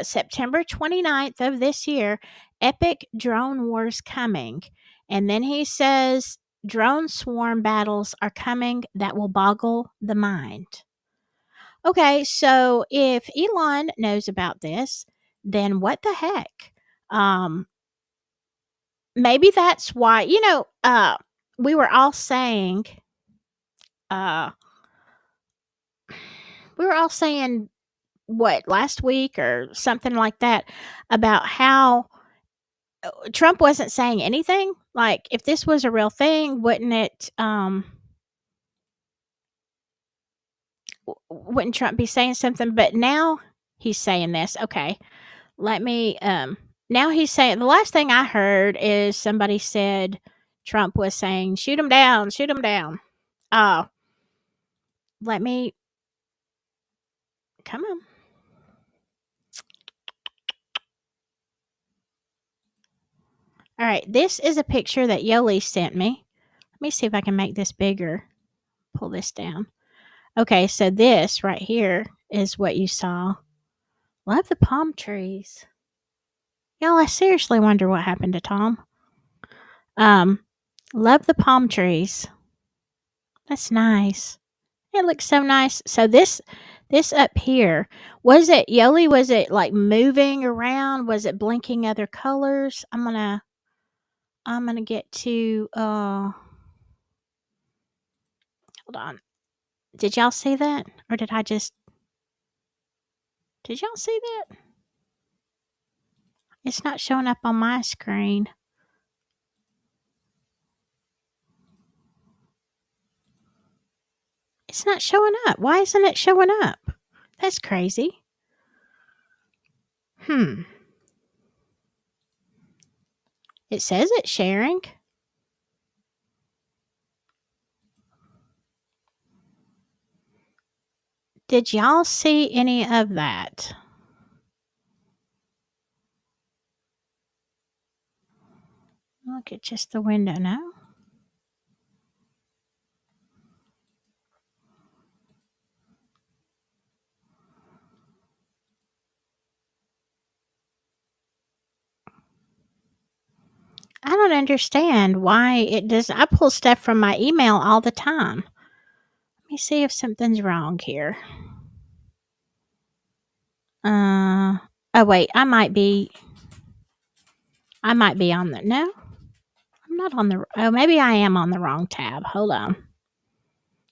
September 29th of this year. Epic drone wars coming. And then he says, drone swarm battles are coming that will boggle the mind. Okay, so if Elon knows about this, then what the heck? Um, maybe that's why, we were all saying, uh, what, last week or something like that, about how Trump wasn't saying anything. Like, if this was a real thing, wouldn't Trump be saying something? But now he's saying this. Okay, let me. Now he's saying, the last thing I heard is somebody said Trump was saying, "Shoot him down, shoot him down." Oh, let me. Come on. All right, this is a picture that Yoli sent me. Let me see if I can make this bigger. Pull this down. Okay, so this right here is what you saw. Love the palm trees. Y'all, I seriously wonder what happened to Tom. Love the palm trees. That's nice. It looks so nice. So this up here, was it Yoli? Was it like moving around? Was it blinking other colors? I'm gonna get to hold on. Did y'all see that? Or did y'all see that? It's not showing up on my screen. It's not showing up. Why isn't it showing up? That's crazy. It says it's sharing. Did y'all see any of that? Look at just the window now. I don't understand why it does. I pull stuff from my email all the time. Let me see if something's wrong here. Oh wait, I might be on the, no, I'm not on the, oh, maybe I am on the wrong tab. Hold on.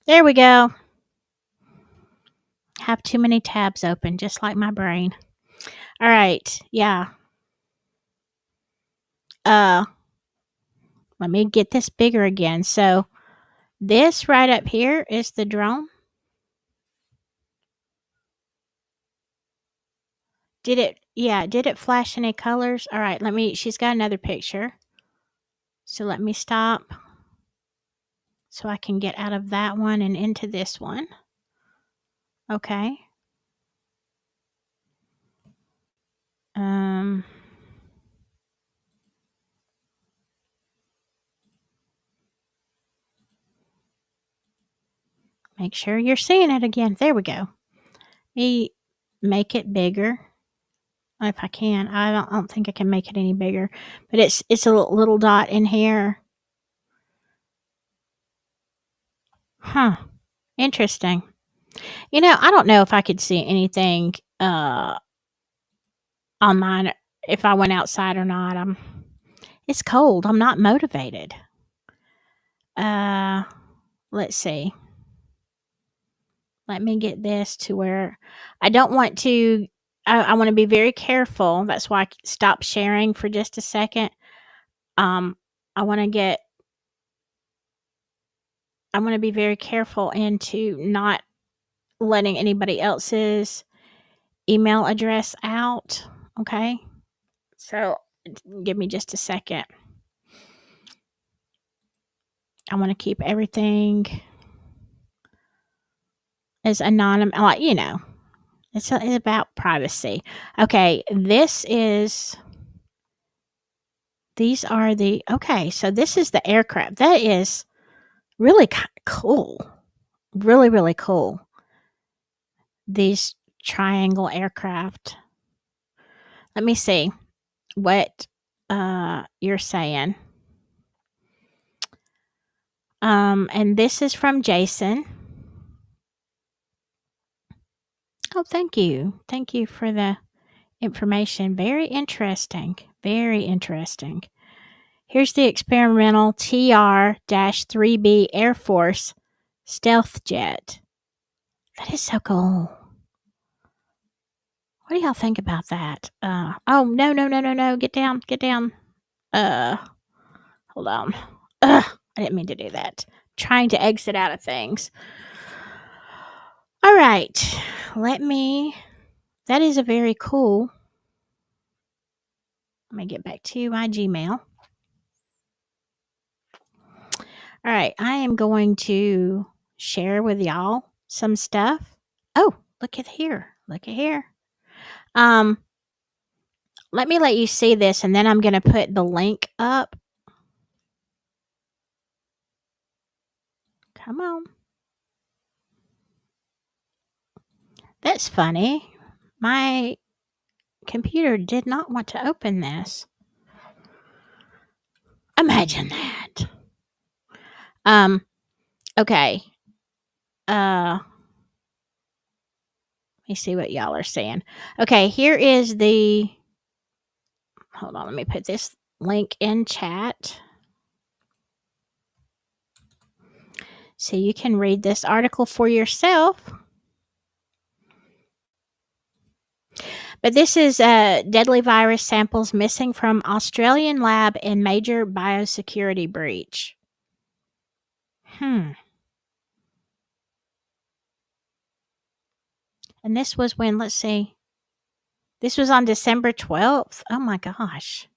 There we go. Have too many tabs open, just like my brain. All right, yeah. Let me get this bigger again. So this right up here is the drone. Did it flash any colors? All right, she's got another picture. So let me stop so I can get out of that one and into this one. Okay. Make sure you're seeing it again. There we go. Make it bigger if I can. I don't think I can make it any bigger, but it's a little dot in here. Huh. Interesting. I don't know if I could see anything on mine if I went outside or not. It's cold. I'm not motivated. Let's see. Let me get this to where I don't want to. I want to be very careful. That's why I stopped sharing for just a second. I want to be very careful into not letting anybody else's email address out. Okay. So give me just a second. I want to keep everything as anonymous, like, it's about privacy. Okay, these are okay, so this is the aircraft. That is really cool. Really, really cool. These triangle aircraft. Let me see what you're saying. And this is from Jason. Oh, thank you. Thank you for the information. Very interesting. Very interesting. Here's the experimental TR-3B Air Force stealth jet. That is so cool. What do y'all think about that? Oh, no. Get down. Hold on. I didn't mean to do that. Trying to exit out of things. All right. That is a very cool. Let me get back to my Gmail. All right. I am going to share with y'all some stuff. Oh, look at here. Let me let you see this, and then I'm going to put the link up. Come on. That's funny. My computer did not want to open this. Imagine that. Okay. Let me see what y'all are saying. Okay, here is the. Hold on, let me put this link in chat so you can read this article for yourself. But this is deadly virus samples missing from Australian lab in major biosecurity breach. And this was when, let's see. This was on December 12th. Oh my gosh.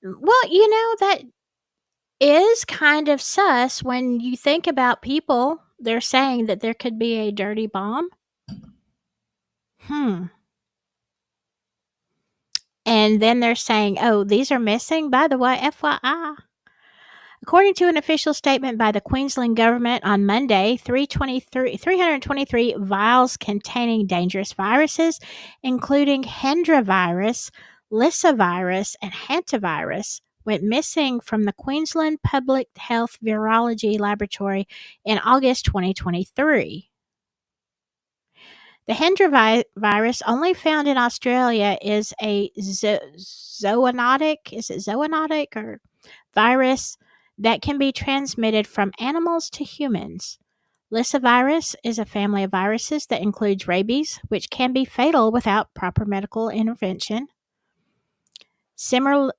Well, that is kind of sus when you think about people. They're saying that there could be a dirty bomb. And then they're saying, oh, these are missing. By the way, FYI. According to an official statement by the Queensland government on Monday, 323 vials containing dangerous viruses, including Hendra lyssavirus, and hantavirus, went missing from the Queensland Public Health Virology Laboratory in August 2023. The Hendra virus, only found in Australia, is a zoonotic or virus that can be transmitted from animals to humans. Lyssavirus is a family of viruses that includes rabies, which can be fatal without proper medical intervention. Similarly,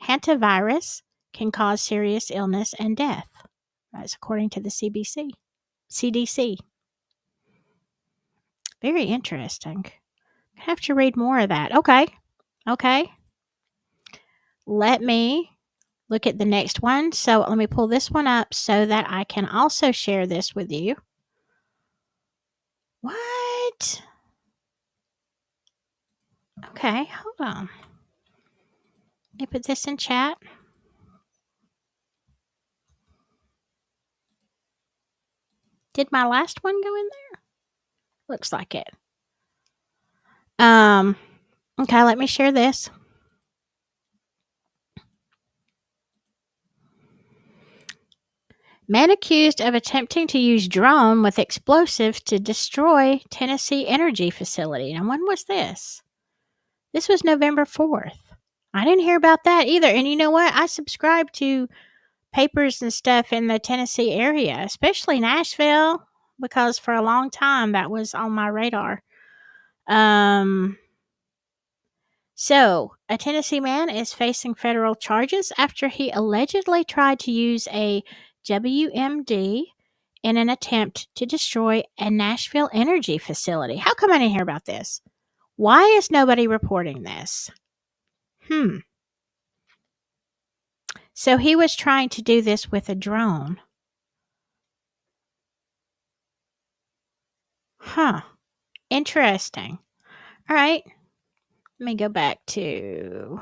hantavirus can cause serious illness and death. That's according to the CDC. Very interesting. I have to read more of that. Okay. Let me look at the next one. So let me pull this one up so that I can also share this with you. What? Okay, hold on. Let me put this in chat. Did my last one go in there? Looks like it. Okay, let me share this. Man accused of attempting to use drone with explosives to destroy Tennessee energy facility. Now, when was this? This was November 4th. I didn't hear about that either. And you know what? I subscribe to papers and stuff in the Tennessee area, especially Nashville, because for a long time that was on my radar. So, a Tennessee man is facing federal charges after he allegedly tried to use a WMD in an attempt to destroy a Nashville energy facility. How come I didn't hear about this? Why is nobody reporting this? So he was trying to do this with a drone. Interesting. All right. Let me go back to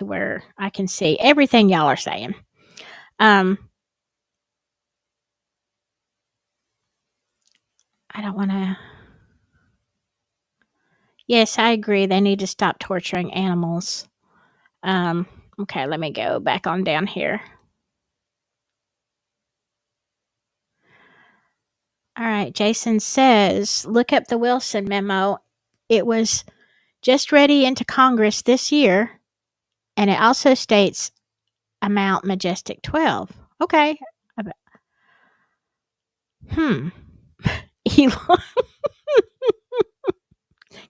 where I can see everything y'all are saying. I don't want to. Yes, I agree. They need to stop torturing animals. Um, okay, let me go back on down here. All right, Jason says, look up the Wilson memo. It was just ready into Congress this year, and it also states amount Majestic 12. Okay. Elon.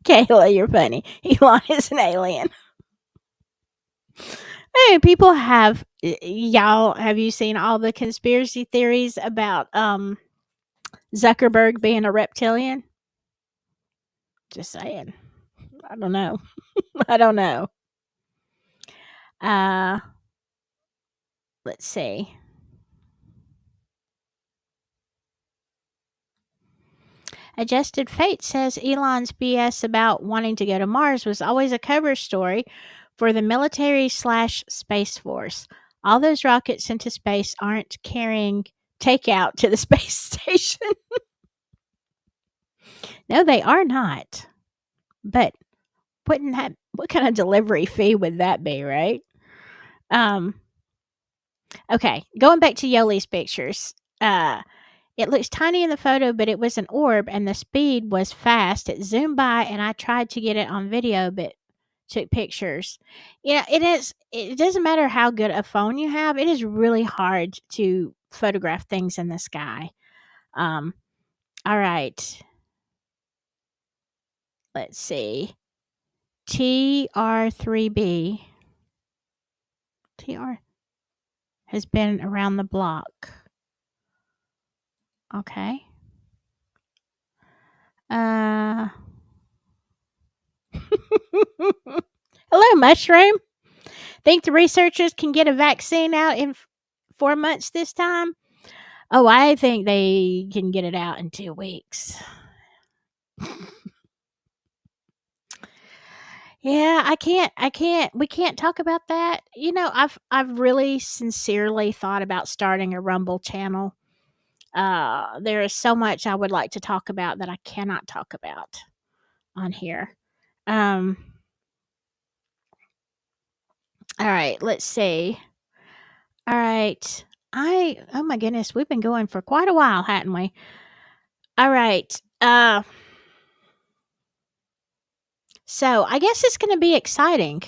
Kayla, you're funny. Elon is an alien. Hey, people have y'all. Have you seen all the conspiracy theories about Zuckerberg being a reptilian? Just saying. I don't know. I don't know. Let's see. Adjusted Fate says Elon's BS about wanting to go to Mars was always a cover story for the military / Space Force. All those rockets into space aren't carrying takeout to the space station. No, they are not. But what kind of delivery fee would that be, right? Okay, going back to Yoli's pictures. It looks tiny in the photo, but it was an orb and the speed was fast. It zoomed by and I tried to get it on video, but took pictures. It doesn't matter how good a phone you have, it is really hard to photograph things in the sky. All right. Let's see. TR3B. TR has been around the block. Okay. Hello, Mushroom. Think the researchers can get a vaccine out in 4 months this time? Oh, I think they can get it out in 2 weeks. Yeah, we can't talk about that. I've really sincerely thought about starting a Rumble channel. There is so much I would like to talk about that I cannot talk about on here. All right, let's see. All right. Oh my goodness, we've been going for quite a while, hadn't we? All right. So I guess it's going to be exciting,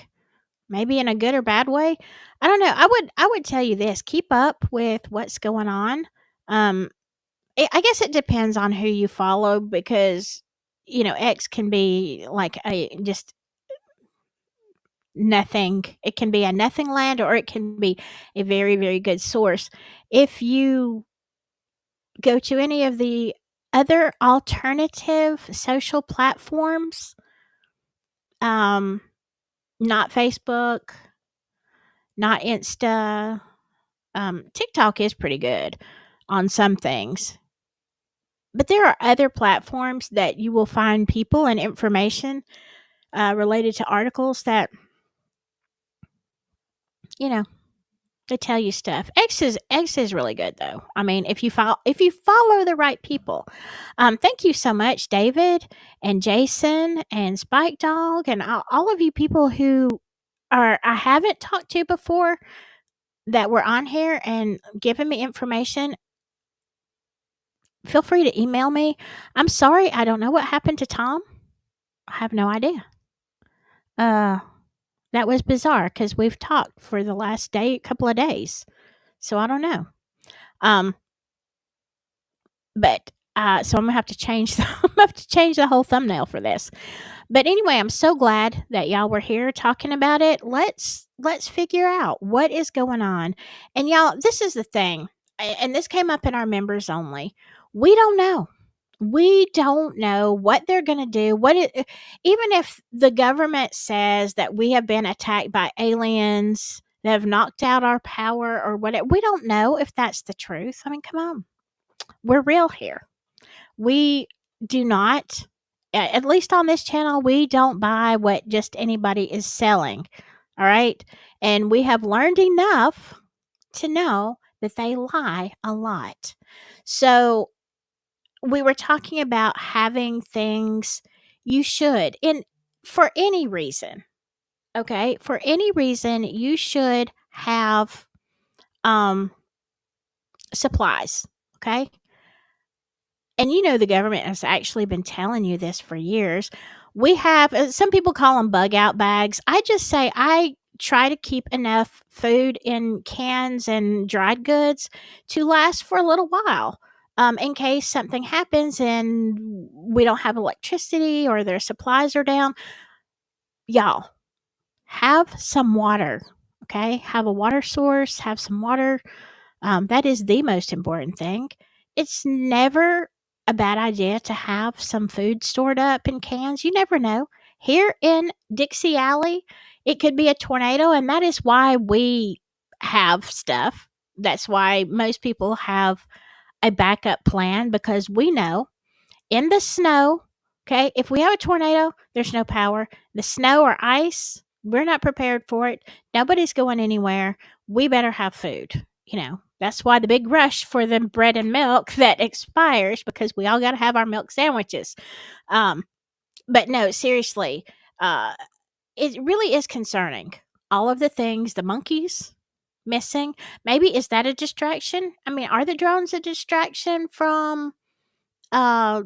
maybe in a good or bad way. I don't know. I would tell you this: keep up with what's going on. I guess it depends on who you follow because X can be like a just nothing. It can be a nothing land, or it can be a very very good source. If you go to any of the other alternative social platforms, not Facebook, not Insta. TikTok is pretty good on some things. But there are other platforms that you will find people and information related to articles that, they tell you stuff. X is really good though. I mean, if you follow the right people. Thank you so much, David and Jason and Spike Dog and all of you people who I haven't talked to before that were on here and giving me information. Feel free to email me. I'm sorry, I don't know what happened to Tom. I have no idea. That was bizarre because we've talked for the last couple of days. So I don't know. But so I'm gonna have to change the whole thumbnail for this. But anyway, I'm so glad that y'all were here talking about it. Let's figure out what is going on. And y'all, this is the thing, and this came up in our members only. We don't know. We don't know what they're going to do. Even if the government says that we have been attacked by aliens that have knocked out our power or whatever, we don't know if that's the truth. I mean, come on. We're real here. We do not, at least on this channel, we don't buy what just anybody is selling. All right. And we have learned enough to know that they lie a lot. So we were talking about having things you should, for any reason, Okay, for any reason, you should have supplies. Okay. And the government has actually been telling you this for years. We have, some people call them bug out bags. I just say I try to keep enough food in cans and dried goods to last for a little while. In case something happens and we don't have electricity or their supplies are down, y'all have some water. Okay. Have a water source, have some water. That is the most important thing. It's never a bad idea to have some food stored up in cans. You never know. Here in Dixie Alley, it could be a tornado, and that is why we have stuff. That's why most people have a backup plan because we know in the snow, okay, if we have a tornado, there's no power. The snow or ice, we're not prepared for it. Nobody's going anywhere. We better have food. That's why the big rush for the bread and milk that expires because we all got to have our milk sandwiches. But no, seriously, uh, it really is concerning. All of the things, the monkeys missing. Maybe is that a distraction? I mean, are the drones a distraction from uh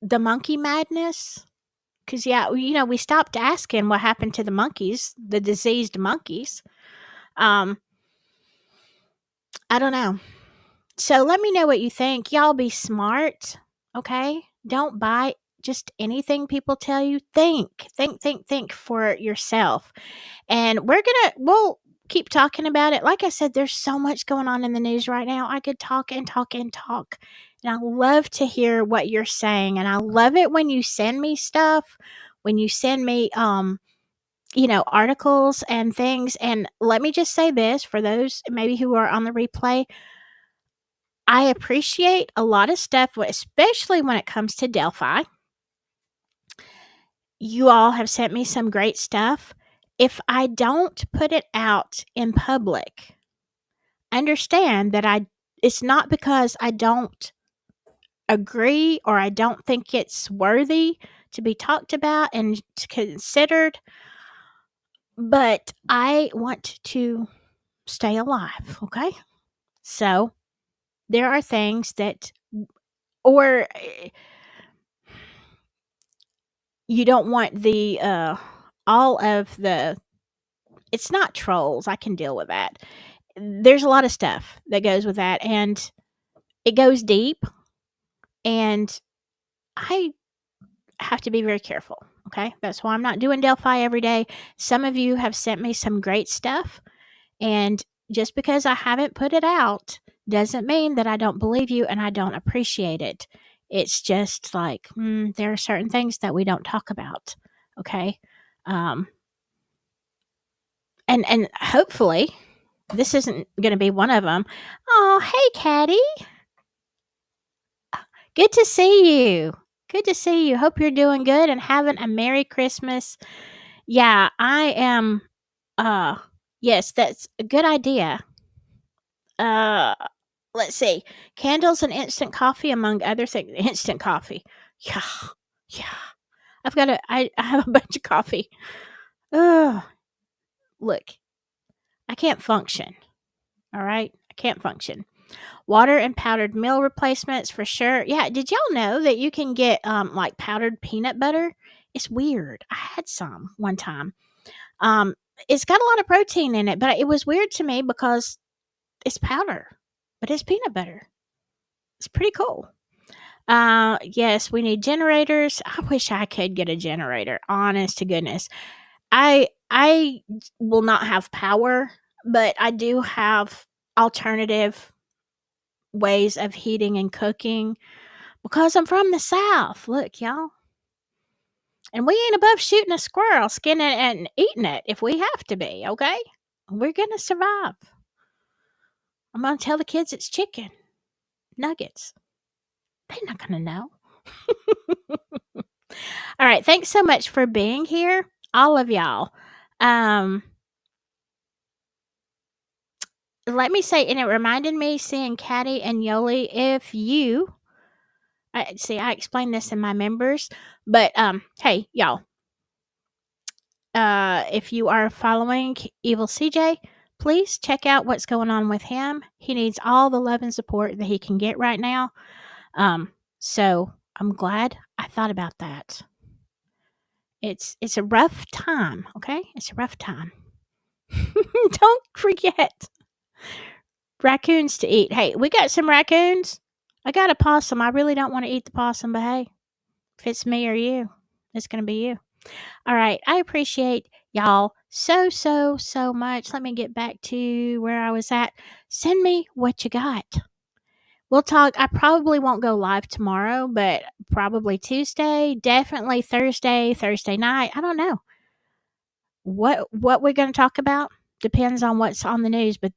the monkey madness? Because we stopped asking what happened to the monkeys, the diseased monkeys. Um, I don't know. So let me know what you think. Y'all be smart, okay? Don't buy just anything people tell you. Think for yourself. And we'll keep talking about it. Like I said, there's so much going on in the news right now. I could talk and talk and talk. And I love to hear what you're saying. And I love it when you send me stuff, when you send me articles and things. And let me just say this for those maybe who are on the replay. I appreciate a lot of stuff, especially when it comes to Delphi. You all have sent me some great stuff. If I don't put it out in public, understand that it's not because I don't agree or I don't think it's worthy to be talked about and considered, but I want to stay alive, okay? So, there are things that or you don't want the all of the it's not trolls. I can deal with that. There's a lot of stuff that goes with that and it goes deep and I have to be very careful. Okay? That's why I'm not doing Delphi every day. Some of you have sent me some great stuff and just because I haven't put it out doesn't mean that I don't believe you and I don't appreciate it. It's just like there are certain things that we don't talk about. Okay? Um and hopefully this isn't going to be one of them. Oh, hey, Caddy. Good to see you. Good to see you. Hope you're doing good and having a Merry Christmas. Yeah, I am. Yes, that's a good idea. Uh, let's see. Candles and instant coffee, among other things. Instant coffee. Yeah, yeah. I have a bunch of coffee. Ugh. Look, I can't function. All right, I can't function. Water and powdered meal replacements for sure. Yeah, did y'all know that you can get like powdered peanut butter? It's weird. I had some one time. Um it's got a lot of protein in it, but it was weird to me because it's powder, but it's peanut butter. It's pretty cool. Yes, we need generators. I wish I could get a generator. Honest to goodness. I will not have power, but I do have alternative ways of heating and cooking because I'm from the South. Look, y'all. And we ain't above shooting a squirrel, skinning it, and eating it if we have to be, okay? We're going to survive. I'm going to tell the kids it's chicken nuggets. They're not going to know. All right. Thanks so much for being here, all of y'all. Let me say, and it reminded me seeing Caddy and Yoli, if you I explained this in my members, but hey, y'all. if you are following Evil CJ, please check out what's going on with him. He needs all the love and support that he can get right now. So I'm glad I thought about that. It's a rough time, okay? It's a rough time. Don't forget raccoons to eat. Hey, we got some raccoons. I got a possum. I really don't want to eat the possum, but hey, if it's me or you, it's going to be you. All right. I appreciate y'all so much. Let me get back to where I was at. Send me what you got. We'll talk. I probably won't go live tomorrow, but probably Tuesday, definitely Thursday night. I don't know. What we're going to talk about depends on what's on the news, but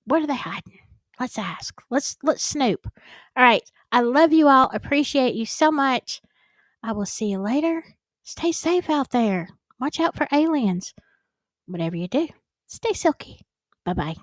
what are they hiding? Let's ask. Let's snoop. All right. I love you all. Appreciate you so much. I will see you later. Stay safe out there. Watch out for aliens. Whatever you do, stay silky. Bye-bye.